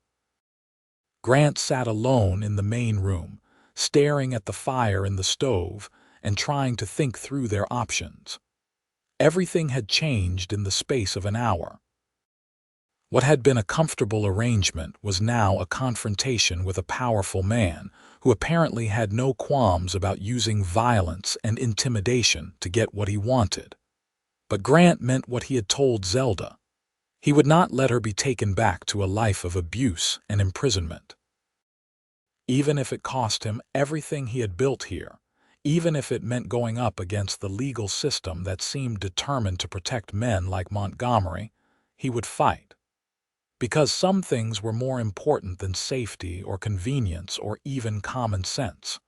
Grant sat alone in the main room, staring at the fire in the stove and trying to think through their options. Everything had changed in the space of an hour. What had been a comfortable arrangement was now a confrontation with a powerful man who apparently had no qualms about using violence and intimidation to get what he wanted. But Grant meant what he had told Zelda. He would not let her be taken back to a life of abuse and imprisonment. Even if it cost him everything he had built here, even if it meant going up against the legal system that seemed determined to protect men like Montgomery, he would fight. Because some things were more important than safety or convenience or even common sense.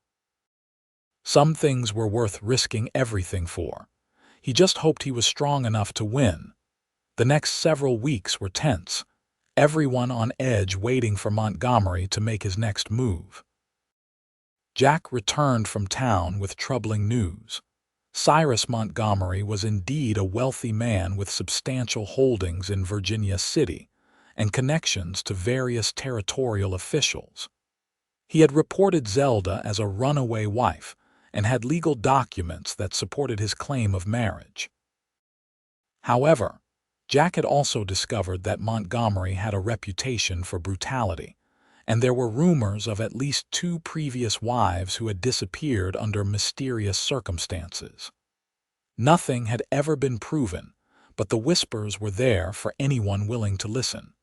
Some things were worth risking everything for. He just hoped he was strong enough to win. The next several weeks were tense, everyone on edge waiting for Montgomery to make his next move. Jack returned from town with troubling news. Cyrus Montgomery was indeed a wealthy man with substantial holdings in Virginia City and connections to various territorial officials. He had reported Zelda as a runaway wife and had legal documents that supported his claim of marriage. However, Jack had also discovered that Montgomery had a reputation for brutality, and there were rumors of at least 2 previous wives who had disappeared under mysterious circumstances. Nothing had ever been proven, but the whispers were there for anyone willing to listen.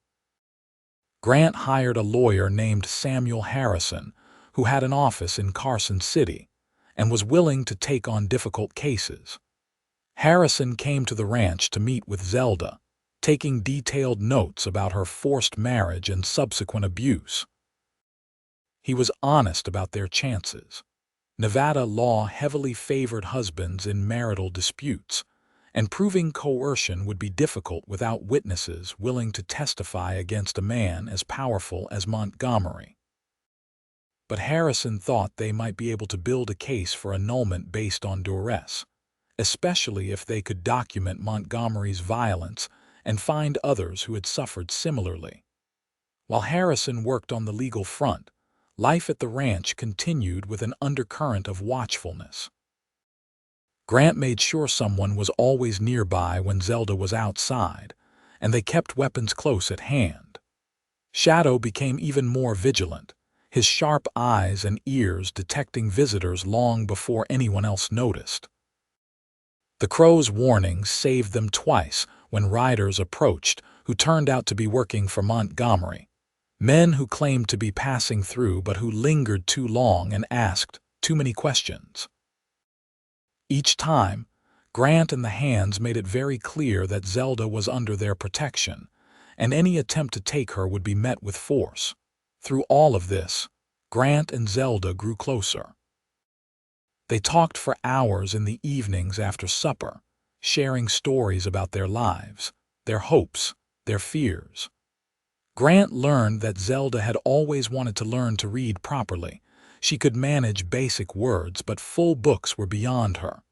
Grant hired a lawyer named Samuel Harrison, who had an office in Carson City, and was willing to take on difficult cases. Harrison came to the ranch to meet with Zelda, taking detailed notes about her forced marriage and subsequent abuse. He was honest about their chances. Nevada law heavily favored husbands in marital disputes, and proving coercion would be difficult without witnesses willing to testify against a man as powerful as Montgomery. But Harrison thought they might be able to build a case for annulment based on duress, especially if they could document Montgomery's violence and find others who had suffered similarly. While Harrison worked on the legal front, life at the ranch continued with an undercurrent of watchfulness. Grant made sure someone was always nearby when Zelda was outside, and they kept weapons close at hand. Shadow became even more vigilant, his sharp eyes and ears detecting visitors long before anyone else noticed. The Crow's warnings saved them twice when riders approached who turned out to be working for Montgomery, men who claimed to be passing through but who lingered too long and asked too many questions. Each time, Grant and the Hands made it very clear that Zelda was under their protection, and any attempt to take her would be met with force. Through all of this, Grant and Zelda grew closer. They talked for hours in the evenings after supper, sharing stories about their lives, their hopes, their fears. Grant learned that Zelda had always wanted to learn to read properly. She could manage basic words, but full books were beyond her.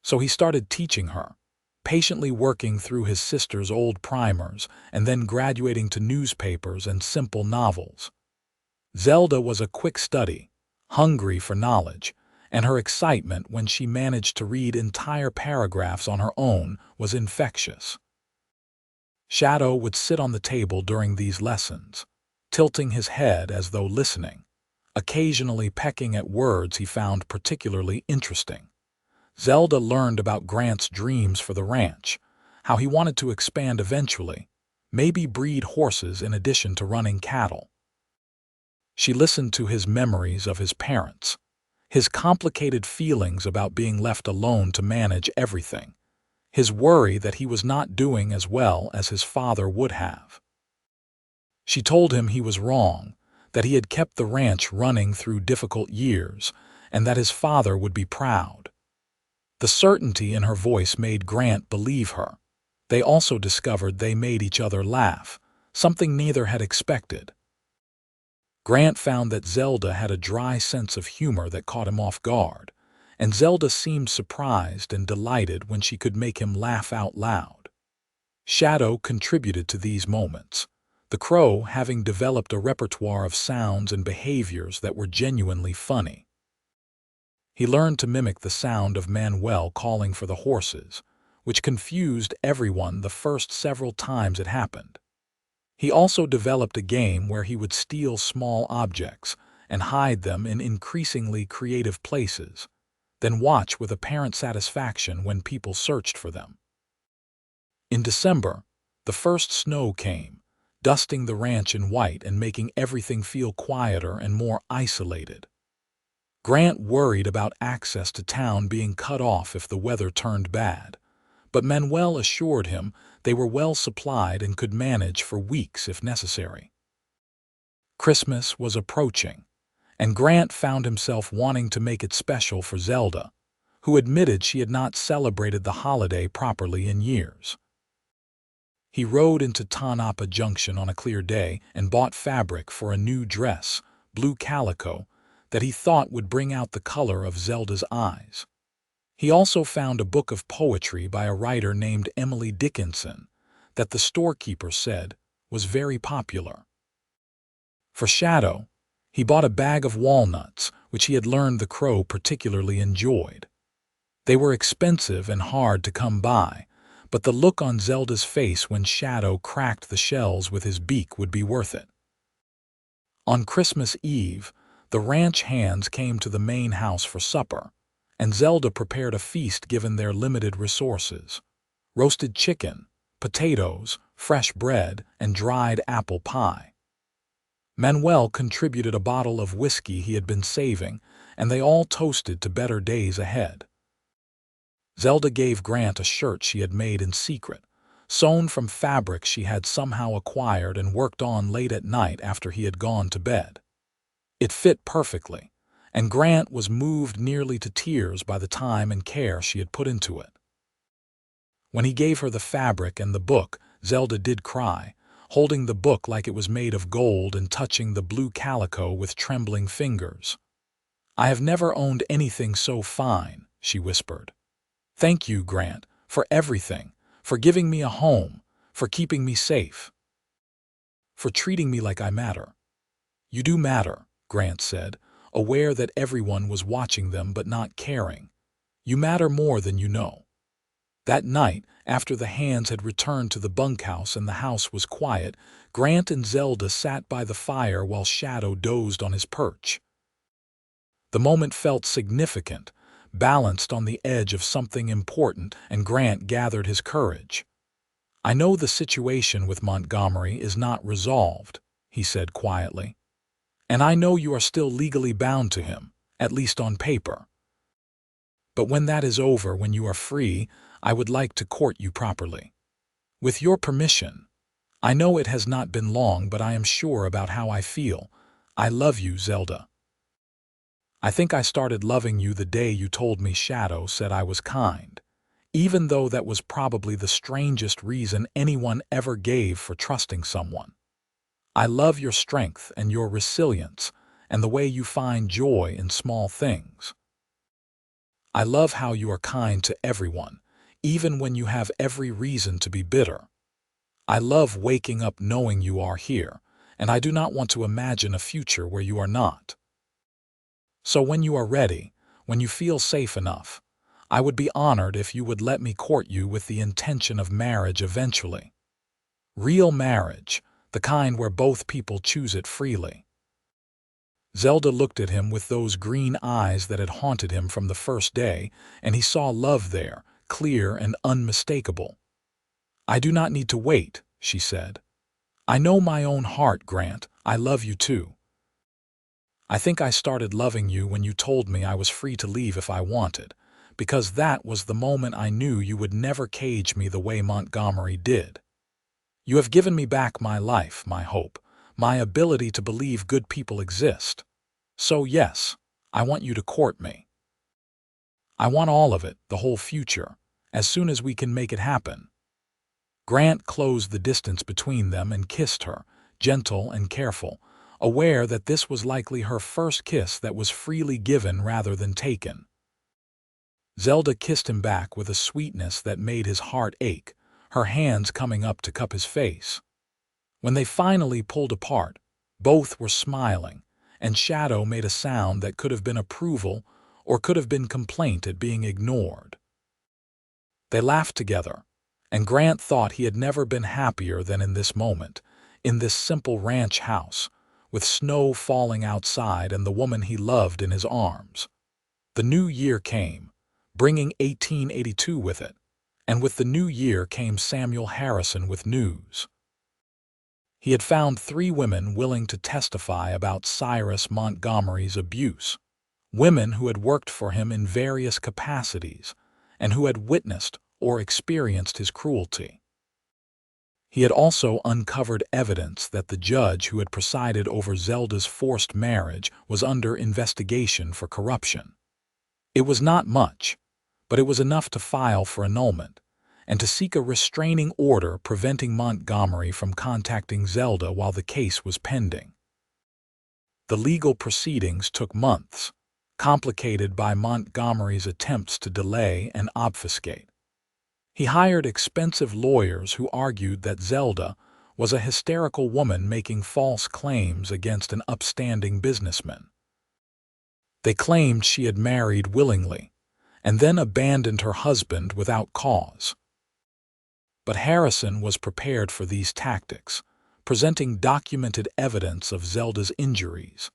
So he started teaching her, patiently working through his sister's old primers and then graduating to newspapers and simple novels. Zelda was a quick study, hungry for knowledge, and her excitement when she managed to read entire paragraphs on her own was infectious. Shadow would sit on the table during these lessons, tilting his head as though listening, occasionally pecking at words he found particularly interesting. Zelda learned about Grant's dreams for the ranch, how he wanted to expand eventually, maybe breed horses in addition to running cattle. She listened to his memories of his parents, his complicated feelings about being left alone to manage everything, his worry that he was not doing as well as his father would have. She told him he was wrong, that he had kept the ranch running through difficult years, and that his father would be proud. The certainty in her voice made Grant believe her. They also discovered they made each other laugh, something neither had expected. Grant found that Zelda had a dry sense of humor that caught him off guard, and Zelda seemed surprised and delighted when she could make him laugh out loud. Shadow contributed to these moments, the crow having developed a repertoire of sounds and behaviors that were genuinely funny. He learned to mimic the sound of Manuel calling for the horses, which confused everyone the first several times it happened. He also developed a game where he would steal small objects and hide them in increasingly creative places, then watch with apparent satisfaction when people searched for them. In December, the first snow came, dusting the ranch in white and making everything feel quieter and more isolated. Grant worried about access to town being cut off if the weather turned bad, but Manuel assured him they were well supplied and could manage for weeks if necessary. Christmas was approaching, and Grant found himself wanting to make it special for Zelda, who admitted she had not celebrated the holiday properly in years. He rode into Tanapa Junction on a clear day and bought fabric for a new dress, blue calico, that he thought would bring out the color of Zelda's eyes. He also found a book of poetry by a writer named Emily Dickinson that the storekeeper said was very popular. For Shadow, he bought a bag of walnuts, which he had learned the crow particularly enjoyed. They were expensive and hard to come by, but the look on Zelda's face when Shadow cracked the shells with his beak would be worth it. On Christmas Eve, the ranch hands came to the main house for supper, and Zelda prepared a feast given their limited resources: roasted chicken, potatoes, fresh bread, and dried apple pie. Manuel contributed a bottle of whiskey he had been saving, and they all toasted to better days ahead. Zelda gave Grant a shirt she had made in secret, sewn from fabric she had somehow acquired and worked on late at night after he had gone to bed. It fit perfectly, and Grant was moved nearly to tears by the time and care she had put into it. When he gave her the fabric and the book, Zelda did cry, holding the book like it was made of gold and touching the blue calico with trembling fingers. "I have never owned anything so fine," she whispered. "Thank you, Grant, for everything, for giving me a home, for keeping me safe, for treating me like I matter." "You do matter," Grant said, aware that everyone was watching them but not caring. "You matter more than you know." That night, after the hands had returned to the bunkhouse and the house was quiet, Grant and Zelda sat by the fire while Shadow dozed on his perch. The moment felt significant, balanced on the edge of something important, and Grant gathered his courage. "I know the situation with Montgomery is not resolved," he said quietly. "And I know you are still legally bound to him, at least on paper. But when that is over, when you are free, I would like to court you properly. With your permission. I know it has not been long, but I am sure about how I feel. I love you, Zelda." "I think I started loving you the day you told me Shadow said I was kind, even though that was probably the strangest reason anyone ever gave for trusting someone. I love your strength and your resilience, and the way you find joy in small things. I love how you are kind to everyone, even when you have every reason to be bitter. I love waking up knowing you are here, and I do not want to imagine a future where you are not. So when you are ready, when you feel safe enough, I would be honored if you would let me court you with the intention of marriage eventually. Real marriage, the kind where both people choose it freely. Zelda looked at him with those green eyes that had haunted him from the first day, and he saw love there, clear and unmistakable. "I do not need to wait," she said. "I know my own heart, Grant. I love you too. I think I started loving you when you told me I was free to leave if I wanted, because that was the moment I knew you would never cage me the way Montgomery did. You have given me back my life, my hope, my ability to believe good people exist. So yes, I want you to court me. I want all of it, the whole future, as soon as we can make it happen." Grant closed the distance between them and kissed her, gentle and careful, aware that this was likely her first kiss that was freely given rather than taken. Zelda kissed him back with a sweetness that made his heart ache, her hands coming up to cup his face. When they finally pulled apart, both were smiling, and Shadow made a sound that could have been approval or could have been complaint at being ignored. They laughed together, and Grant thought he had never been happier than in this moment, in this simple ranch house, with snow falling outside and the woman he loved in his arms. The new year came, bringing 1882 with it, and with the new year came Samuel Harrison with news. He had found 3 women willing to testify about Cyrus Montgomery's abuse, women who had worked for him in various capacities and who had witnessed or experienced his cruelty. He had also uncovered evidence that the judge who had presided over Zelda's forced marriage was under investigation for corruption. It was not much, but it was enough to file for annulment and to seek a restraining order preventing Montgomery from contacting Zelda while the case was pending. The legal proceedings took months, complicated by Montgomery's attempts to delay and obfuscate. He hired expensive lawyers who argued that Zelda was a hysterical woman making false claims against an upstanding businessman. They claimed she had married willingly and then abandoned her husband without cause. But Harrison was prepared for these tactics, presenting documented evidence of Zelda's injuries,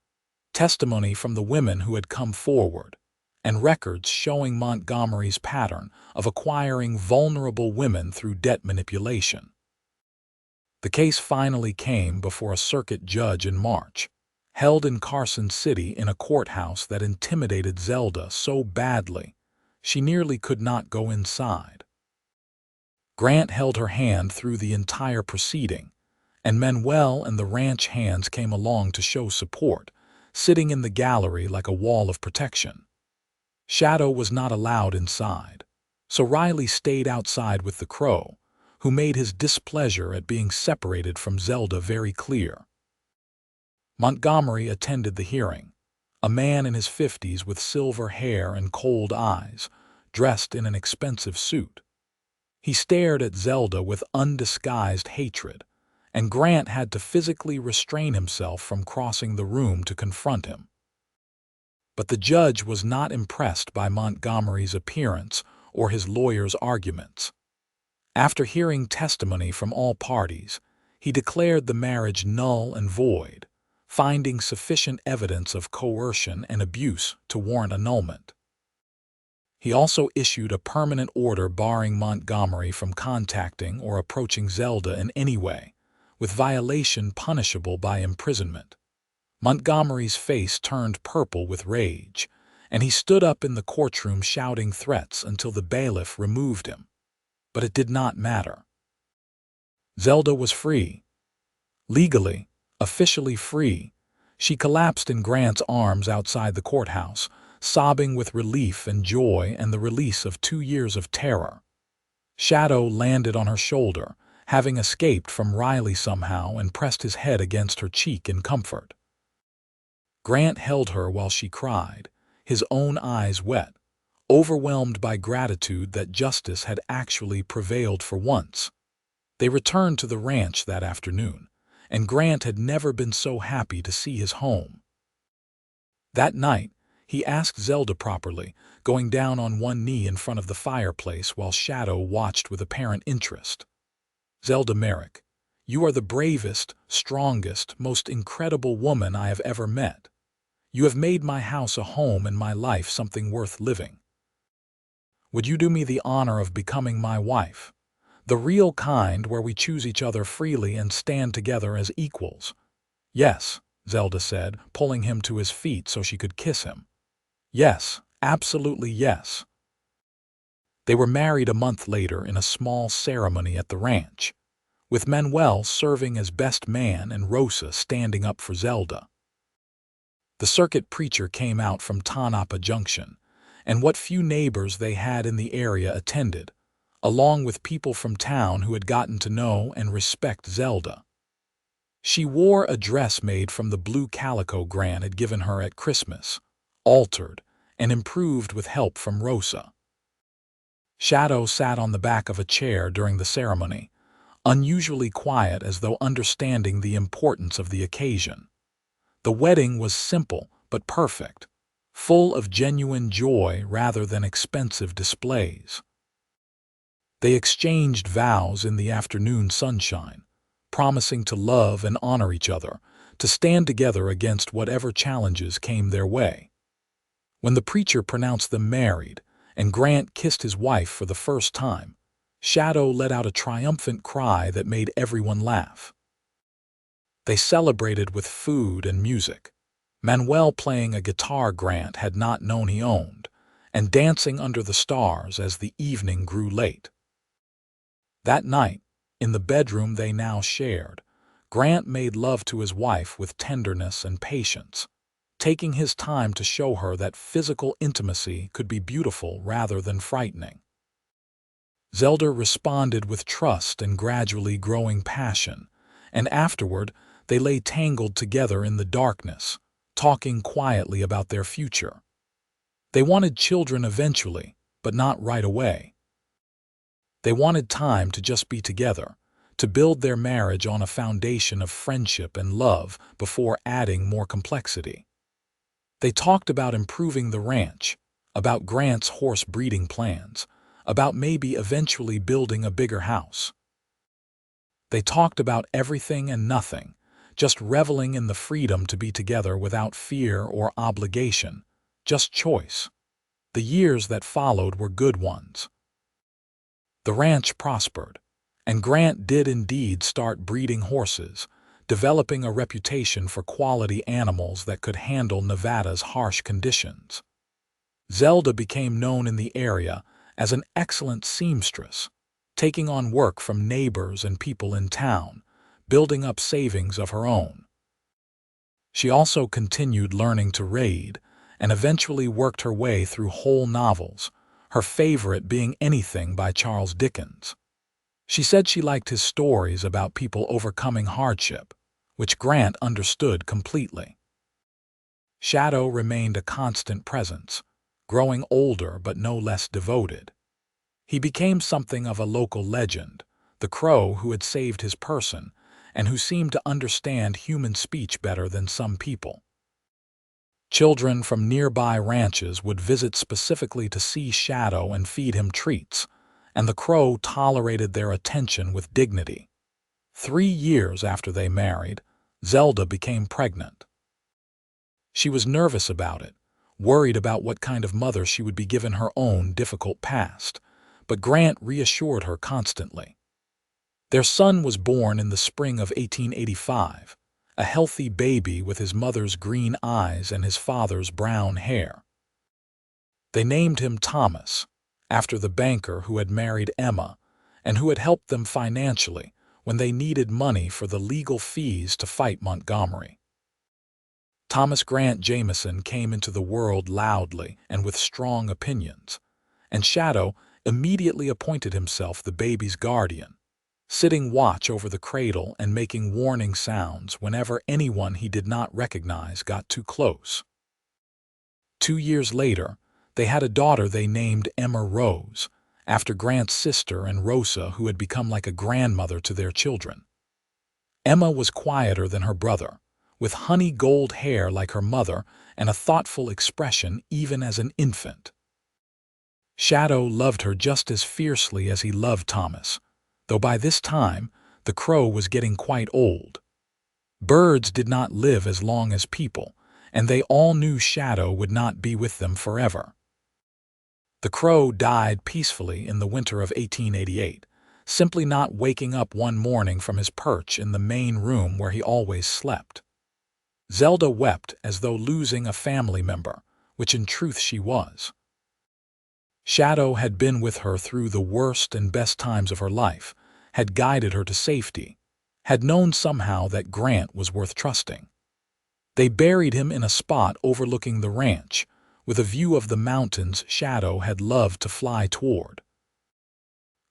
testimony from the women who had come forward, and records showing Montgomery's pattern of acquiring vulnerable women through debt manipulation. The case finally came before a circuit judge in March, held in Carson City in a courthouse that intimidated Zelda so badly she nearly could not go inside. Grant held her hand through the entire proceeding, and Manuel and the ranch hands came along to show support, sitting in the gallery like a wall of protection. Shadow was not allowed inside, so Riley stayed outside with the Crow, who made his displeasure at being separated from Zelda very clear. Montgomery attended the hearing, a man in his 50s with silver hair and cold eyes, dressed in an expensive suit. He stared at Zelda with undisguised hatred, and Grant had to physically restrain himself from crossing the room to confront him. But the judge was not impressed by Montgomery's appearance or his lawyer's arguments. After hearing testimony from all parties, he declared the marriage null and void, finding sufficient evidence of coercion and abuse to warrant annulment. He also issued a permanent order barring Montgomery from contacting or approaching Zelda in any way, with violation punishable by imprisonment. Montgomery's face turned purple with rage, and he stood up in the courtroom shouting threats until the bailiff removed him. But it did not matter. Zelda was free. Legally, officially free. She collapsed in Grant's arms outside the courthouse, sobbing with relief and joy and the release of 2 years of terror. Shadow landed on her shoulder, having escaped from Riley somehow, and pressed his head against her cheek in comfort. Grant held her while she cried, his own eyes wet, overwhelmed by gratitude that justice had actually prevailed for once. They returned to the ranch that afternoon, and Grant had never been so happy to see his home. That night, he asked Zelda properly, going down on one knee in front of the fireplace while Shadow watched with apparent interest. "Zelda Merrick, you are the bravest, strongest, most incredible woman I have ever met. You have made my house a home and my life something worth living. Would you do me the honor of becoming my wife? The real kind where we choose each other freely and stand together as equals." "Yes," Zelda said, pulling him to his feet so she could kiss him. "Yes, absolutely yes." They were married a month later in a small ceremony at the ranch, with Manuel serving as best man and Rosa standing up for Zelda. The circuit preacher came out from Tanapa Junction, and what few neighbors they had in the area attended, along with people from town who had gotten to know and respect Zelda. She wore a dress made from the blue calico Grant had given her at Christmas, altered and improved with help from Rosa. Shadow sat on the back of a chair during the ceremony, unusually quiet as though understanding the importance of the occasion. The wedding was simple but perfect, full of genuine joy rather than expensive displays. They exchanged vows in the afternoon sunshine, promising to love and honor each other, to stand together against whatever challenges came their way. When the preacher pronounced them married, and Grant kissed his wife for the first time, Shadow let out a triumphant cry that made everyone laugh. They celebrated with food and music, Manuel playing a guitar Grant had not known he owned, and dancing under the stars as the evening grew late. That night, in the bedroom they now shared, Grant made love to his wife with tenderness and patience, taking his time to show her that physical intimacy could be beautiful rather than frightening. Zelda responded with trust and gradually growing passion, and afterward they lay tangled together in the darkness, talking quietly about their future. They wanted children eventually, but not right away. They wanted time to just be together, to build their marriage on a foundation of friendship and love before adding more complexity. They talked about improving the ranch, about Grant's horse breeding plans, about maybe eventually building a bigger house. They talked about everything and nothing, just reveling in the freedom to be together without fear or obligation, just choice. The years that followed were good ones. The ranch prospered, and Grant did indeed start breeding horses, developing a reputation for quality animals that could handle Nevada's harsh conditions. Zelda became known in the area as an excellent seamstress, taking on work from neighbors and people in town, building up savings of her own. She also continued learning to read, and eventually worked her way through whole novels, her favorite being anything by Charles Dickens. She said she liked his stories about people overcoming hardship, which Grant understood completely. Shadow remained a constant presence, growing older but no less devoted. He became something of a local legend, the crow who had saved his person and who seemed to understand human speech better than some people. Children from nearby ranches would visit specifically to see Shadow and feed him treats, and the crow tolerated their attention with dignity. 3 years after they married, Zelda became pregnant. She was nervous about it, worried about what kind of mother she would be given her own difficult past, but Grant reassured her constantly. Their son was born in the spring of 1885, a healthy baby with his mother's green eyes and his father's brown hair. They named him Thomas, after the banker who had married Emma and who had helped them financially when they needed money for the legal fees to fight Montgomery. Thomas Grant Jamison came into the world loudly and with strong opinions, and Shadow immediately appointed himself the baby's guardian, sitting watch over the cradle and making warning sounds whenever anyone he did not recognize got too close. 2 years later, they had a daughter they named Emma Rose, after Grant's sister and Rosa, who had become like a grandmother to their children. Emma was quieter than her brother, with honey gold hair like her mother and a thoughtful expression even as an infant. Shadow loved her just as fiercely as he loved Thomas, though by this time the crow was getting quite old. Birds did not live as long as people, and they all knew Shadow would not be with them forever. The crow died peacefully in the winter of 1888, simply not waking up one morning from his perch in the main room where he always slept. Zelda wept as though losing a family member, which in truth she was. Shadow had been with her through the worst and best times of her life, had guided her to safety, had known somehow that Grant was worth trusting. They buried him in a spot overlooking the ranch, with a view of the mountains Shadow had loved to fly toward.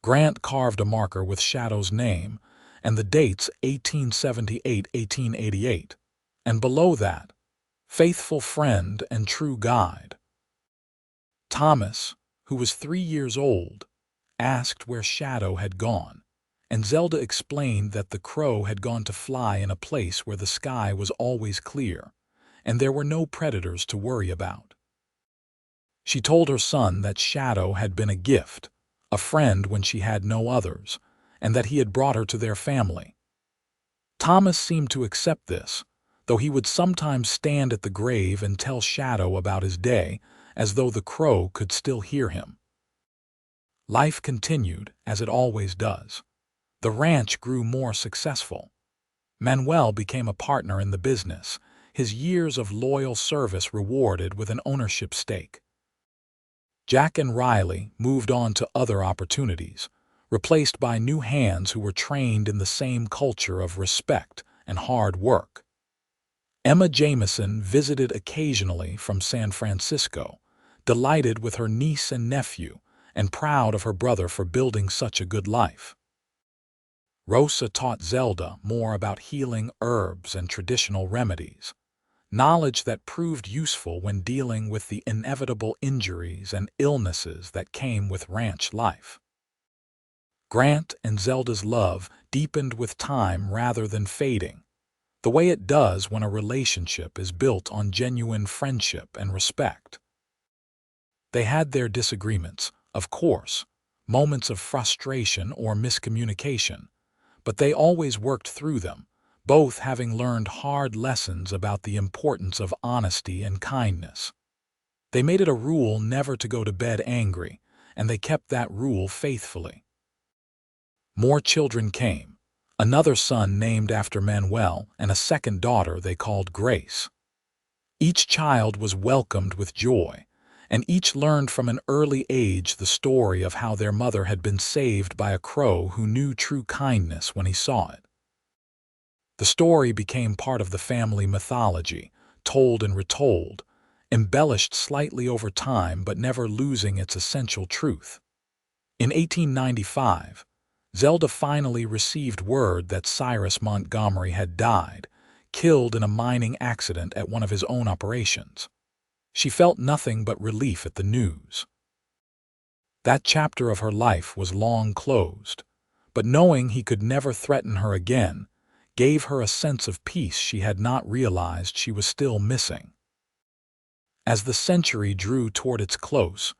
Grant carved a marker with Shadow's name and the dates 1878-1888, and below that, faithful friend and true guide. Thomas, who was 3 years old, asked where Shadow had gone, and Zelda explained that the crow had gone to fly in a place where the sky was always clear, and there were no predators to worry about. She told her son that Shadow had been a gift, a friend when she had no others, and that he had brought her to their family. Thomas seemed to accept this, though he would sometimes stand at the grave and tell Shadow about his day, as though the crow could still hear him. Life continued, as it always does. The ranch grew more successful. Manuel became a partner in the business, his years of loyal service rewarded with an ownership stake. Jack and Riley moved on to other opportunities, replaced by new hands who were trained in the same culture of respect and hard work. Emma Jamison visited occasionally from San Francisco, delighted with her niece and nephew and proud of her brother for building such a good life. Rosa taught Zelda more about healing herbs and traditional remedies, knowledge that proved useful when dealing with the inevitable injuries and illnesses that came with ranch life. Grant and Zelda's love deepened with time rather than fading, the way it does when a relationship is built on genuine friendship and respect. They had their disagreements, of course, moments of frustration or miscommunication, but they always worked through them, both having learned hard lessons about the importance of honesty and kindness. They made it a rule never to go to bed angry, and they kept that rule faithfully. More children came, another son named after Manuel and a second daughter they called Grace. Each child was welcomed with joy, and each learned from an early age the story of how their mother had been saved by a crow who knew true kindness when he saw it. The story became part of the family mythology, told and retold, embellished slightly over time but never losing its essential truth. In 1895, Zelda finally received word that Cyrus Montgomery had died, killed in a mining accident at one of his own operations. She felt nothing but relief at the news. That chapter of her life was long closed, but knowing he could never threaten her again gave her a sense of peace she had not realized she was still missing. As the century drew toward its close,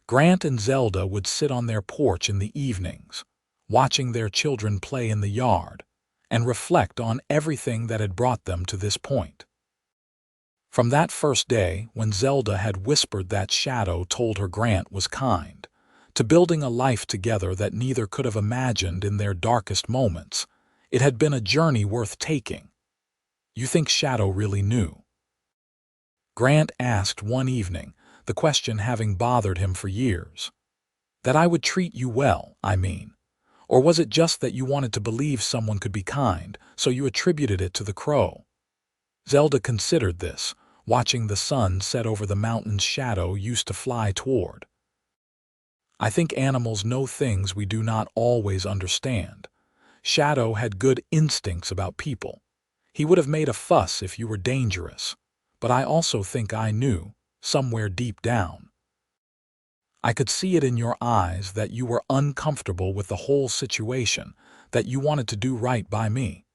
Grant and Zelda would sit on their porch in the evenings, watching their children play in the yard, and reflect on everything that had brought them to this point. From that first day when Zelda had whispered that Shadow told her Grant was kind, to building a life together that neither could have imagined in their darkest moments, it had been a journey worth taking. "You think Shadow really knew?" Grant asked one evening, the question having bothered him for years. "That I would treat you well, I mean. Or was it just that you wanted to believe someone could be kind, so you attributed it to the crow?" Zelda considered this, watching the sun set over the mountains Shadow used to fly toward. "I think animals know things we do not always understand, Shadow had good instincts about people. He would have made a fuss if you were dangerous. But I also think I knew, somewhere deep down. I could see it in your eyes that you were uncomfortable with the whole situation, that you wanted to do right by me.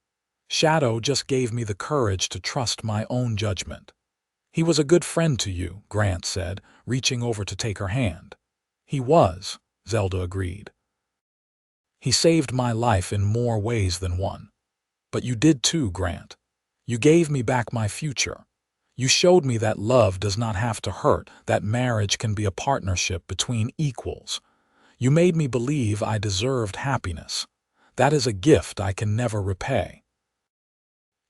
Shadow just gave me the courage to trust my own judgment. He was a good friend to you, Grant said, reaching over to take her hand. He was, Zelda agreed. He saved my life in more ways than one. But you did too, Grant. You gave me back my future. You showed me that love does not have to hurt, that marriage can be a partnership between equals. You made me believe I deserved happiness. That is a gift I can never repay.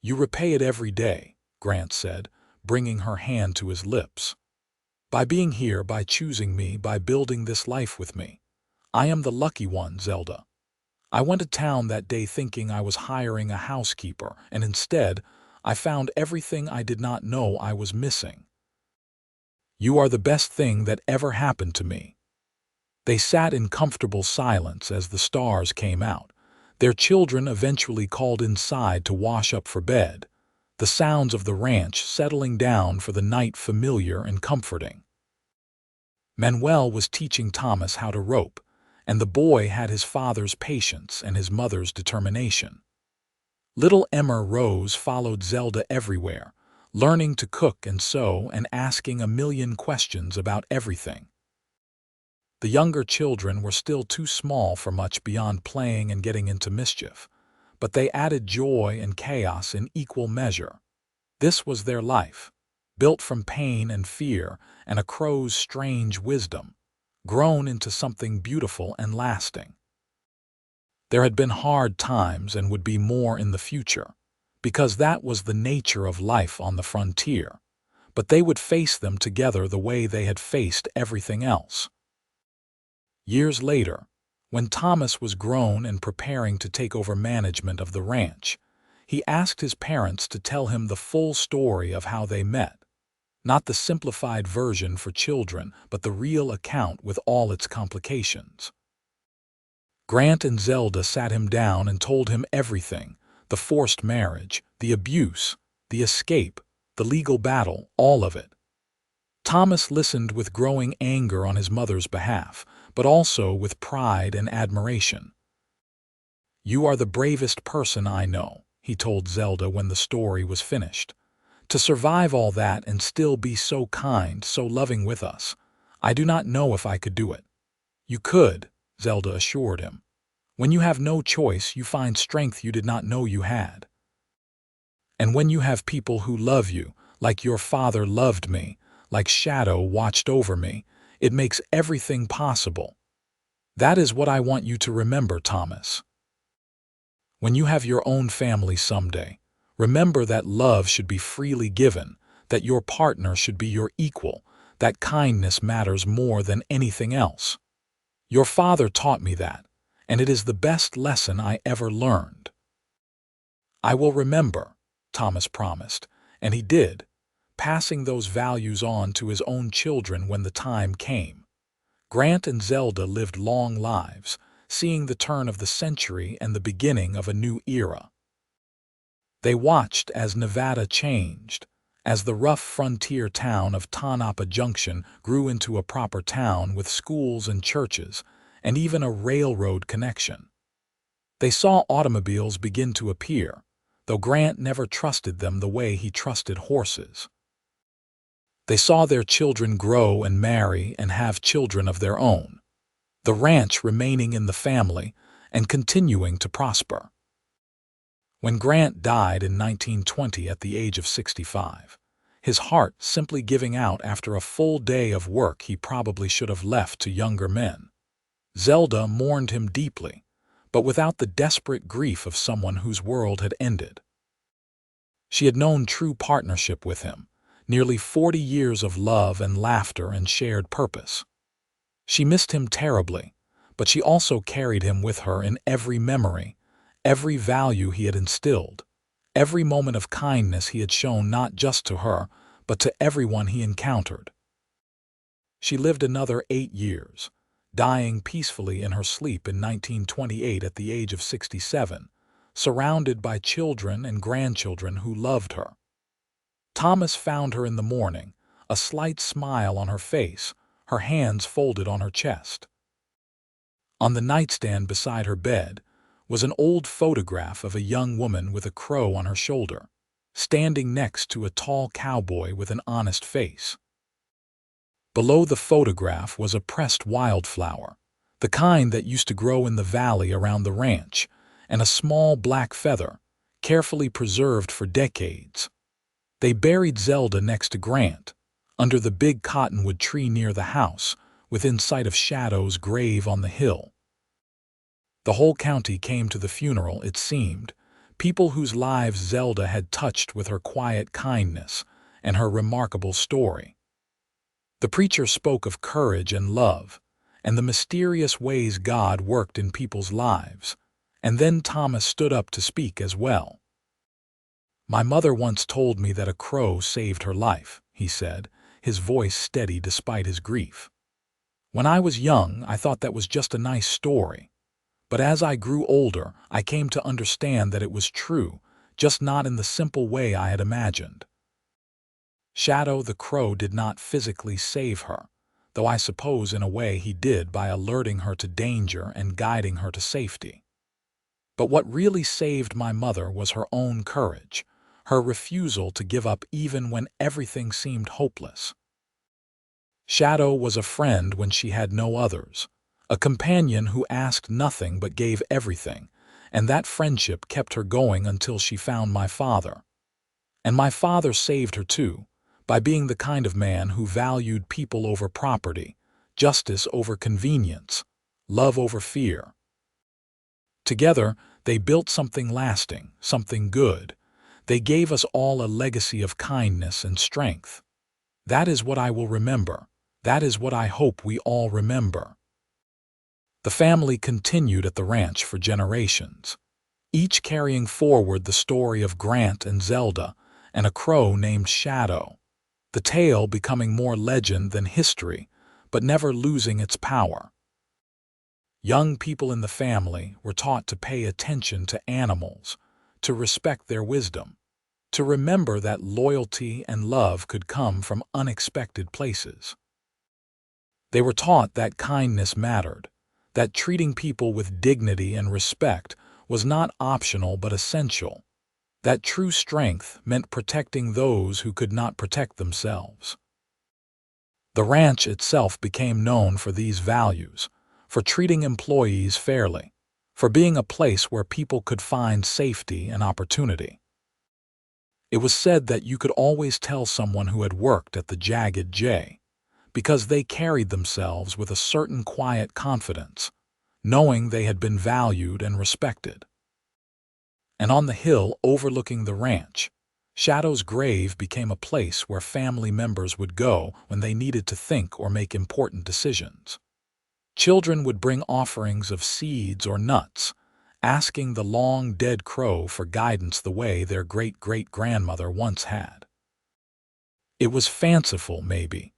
You repay it every day, Grant said, bringing her hand to his lips. By being here, by choosing me, by building this life with me. I am the lucky one, Zelda. I went to town that day thinking I was hiring a housekeeper, and instead, I found everything I did not know I was missing. You are the best thing that ever happened to me. They sat in comfortable silence as the stars came out. Their children eventually called inside to wash up for bed, the sounds of the ranch settling down for the night familiar and comforting. Manuel was teaching Thomas how to rope, and the boy had his father's patience and his mother's determination. Little Emma Rose followed Zelda everywhere, learning to cook and sew and asking a million questions about everything. The younger children were still too small for much beyond playing and getting into mischief, but they added joy and chaos in equal measure. This was their life, built from pain and fear and a crow's strange wisdom, grown into something beautiful and lasting. There had been hard times and would be more in the future, because that was the nature of life on the frontier, but they would face them together the way they had faced everything else. Years later, when Thomas was grown and preparing to take over management of the ranch, he asked his parents to tell him the full story of how they met. Not the simplified version for children, but the real account with all its complications. Grant and Zelda sat him down and told him everything, the forced marriage, the abuse, the escape, the legal battle, all of it. Thomas listened with growing anger on his mother's behalf, but also with pride and admiration. You are the bravest person I know, he told Zelda when the story was finished. To survive all that and still be so kind, so loving with us, I do not know if I could do it. You could, Zelda assured him. When you have no choice, you find strength you did not know you had. And when you have people who love you, like your father loved me, like Shadow watched over me, it makes everything possible. That is what I want you to remember, Thomas. When you have your own family someday, remember that love should be freely given, that your partner should be your equal, that kindness matters more than anything else. Your father taught me that, and it is the best lesson I ever learned. I will remember, Thomas promised, and he did, passing those values on to his own children when the time came. Grant and Zelda lived long lives, seeing the turn of the century and the beginning of a new era. They watched as Nevada changed, as the rough frontier town of Tonopah Junction grew into a proper town with schools and churches, and even a railroad connection. They saw automobiles begin to appear, though Grant never trusted them the way he trusted horses. They saw their children grow and marry and have children of their own, the ranch remaining in the family and continuing to prosper. When Grant died in 1920 at the age of 65, his heart simply giving out after a full day of work he probably should have left to younger men. Zelda mourned him deeply, but without the desperate grief of someone whose world had ended. She had known true partnership with him, nearly 40 years of love and laughter and shared purpose. She missed him terribly, but she also carried him with her in every memory, every value he had instilled, every moment of kindness he had shown not just to her, but to everyone he encountered. She lived another 8 years, dying peacefully in her sleep in 1928 at the age of 67, surrounded by children and grandchildren who loved her. Thomas found her in the morning, a slight smile on her face, her hands folded on her chest. On the nightstand beside her bed was an old photograph of a young woman with a crow on her shoulder, standing next to a tall cowboy with an honest face. Below the photograph was a pressed wildflower, the kind that used to grow in the valley around the ranch, and a small black feather, carefully preserved for decades. They buried Zelda next to Grant, under the big cottonwood tree near the house, within sight of Shadow's grave on the hill. The whole county came to the funeral, it seemed, people whose lives Zelda had touched with her quiet kindness and her remarkable story. The preacher spoke of courage and love, and the mysterious ways God worked in people's lives, and then Thomas stood up to speak as well. "My mother once told me that a crow saved her life," he said, his voice steady despite his grief. "When I was young, I thought that was just a nice story. But as I grew older, I came to understand that it was true, just not in the simple way I had imagined. Shadow the crow did not physically save her, though I suppose in a way he did by alerting her to danger and guiding her to safety. But what really saved my mother was her own courage, her refusal to give up even when everything seemed hopeless. Shadow was a friend when she had no others, a companion who asked nothing but gave everything, and that friendship kept her going until she found my father. And my father saved her too, by being the kind of man who valued people over property, justice over convenience, love over fear. Together, they built something lasting, something good. They gave us all a legacy of kindness and strength. That is what I will remember. That is what I hope we all remember." The family continued at the ranch for generations, each carrying forward the story of Grant and Zelda and a crow named Shadow, the tale becoming more legend than history, but never losing its power. Young people in the family were taught to pay attention to animals, to respect their wisdom, to remember that loyalty and love could come from unexpected places. They were taught that kindness mattered, that treating people with dignity and respect was not optional but essential, that true strength meant protecting those who could not protect themselves. The ranch itself became known for these values, for treating employees fairly, for being a place where people could find safety and opportunity. It was said that you could always tell someone who had worked at the Jagged J, because they carried themselves with a certain quiet confidence, knowing they had been valued and respected. And on the hill overlooking the ranch, Shadow's grave became a place where family members would go when they needed to think or make important decisions. Children would bring offerings of seeds or nuts, asking the long-dead crow for guidance the way their great-great-grandmother once had. It was fanciful, maybe,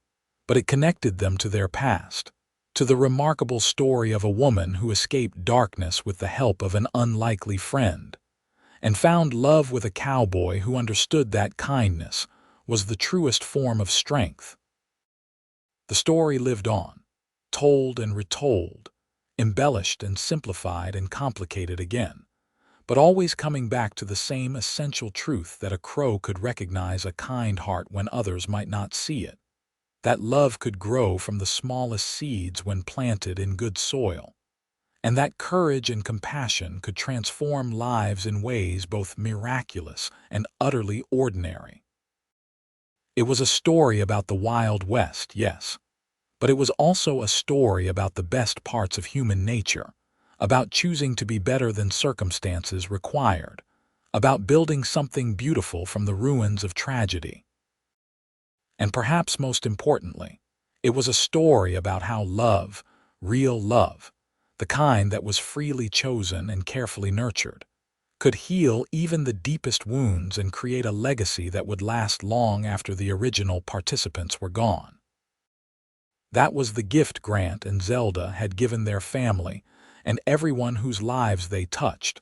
but it connected them to their past, to the remarkable story of a woman who escaped darkness with the help of an unlikely friend, and found love with a cowboy who understood that kindness was the truest form of strength. The story lived on, told and retold, embellished and simplified and complicated again, but always coming back to the same essential truth that a crow could recognize a kind heart when others might not see it, that love could grow from the smallest seeds when planted in good soil, and that courage and compassion could transform lives in ways both miraculous and utterly ordinary. It was a story about the Wild West, yes, but it was also a story about the best parts of human nature, about choosing to be better than circumstances required, about building something beautiful from the ruins of tragedy. And perhaps most importantly, it was a story about how love, real love, the kind that was freely chosen and carefully nurtured, could heal even the deepest wounds and create a legacy that would last long after the original participants were gone. That was the gift Grant and Zelda had given their family and everyone whose lives they touched.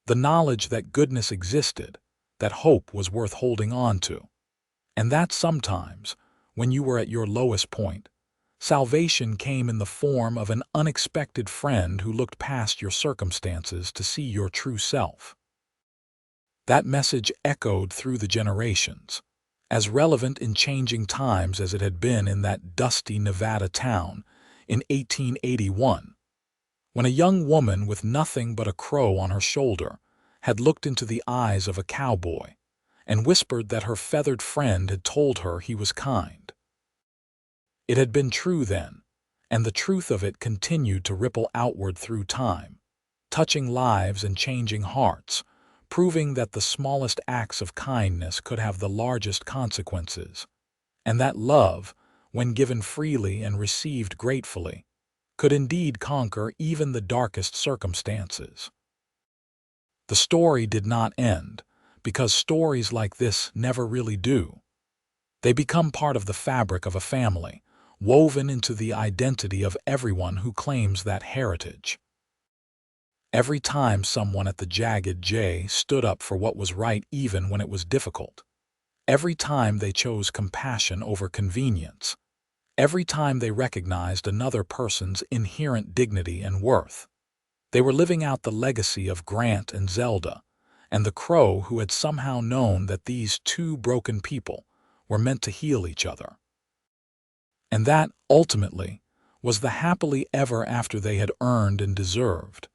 The knowledge that goodness existed, that hope was worth holding on to. And that sometimes, when you were at your lowest point, salvation came in the form of an unexpected friend who looked past your circumstances to see your true self. That message echoed through the generations, as relevant in changing times as it had been in that dusty Nevada town in 1881, when a young woman with nothing but a crow on her shoulder had looked into the eyes of a cowboy and whispered that her feathered friend had told her he was kind. It had been true then, and the truth of it continued to ripple outward through time, touching lives and changing hearts, proving that the smallest acts of kindness could have the largest consequences, and that love, when given freely and received gratefully, could indeed conquer even the darkest circumstances. The story did not end, because stories like this never really do. They become part of the fabric of a family, woven into the identity of everyone who claims that heritage. Every time someone at the Jagged J stood up for what was right even when it was difficult, every time they chose compassion over convenience, every time they recognized another person's inherent dignity and worth, they were living out the legacy of Grant and Zelda, and the crow who had somehow known that these two broken people were meant to heal each other. And that, ultimately, was the happily ever after they had earned and deserved.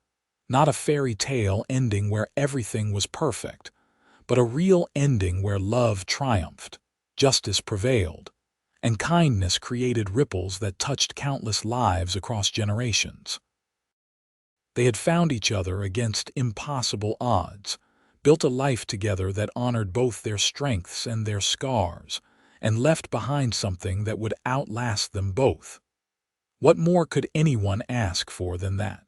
Not a fairy tale ending where everything was perfect, but a real ending where love triumphed, justice prevailed, and kindness created ripples that touched countless lives across generations. They had found each other against impossible odds, built a life together that honored both their strengths and their scars, and left behind something that would outlast them both. What more could anyone ask for than that?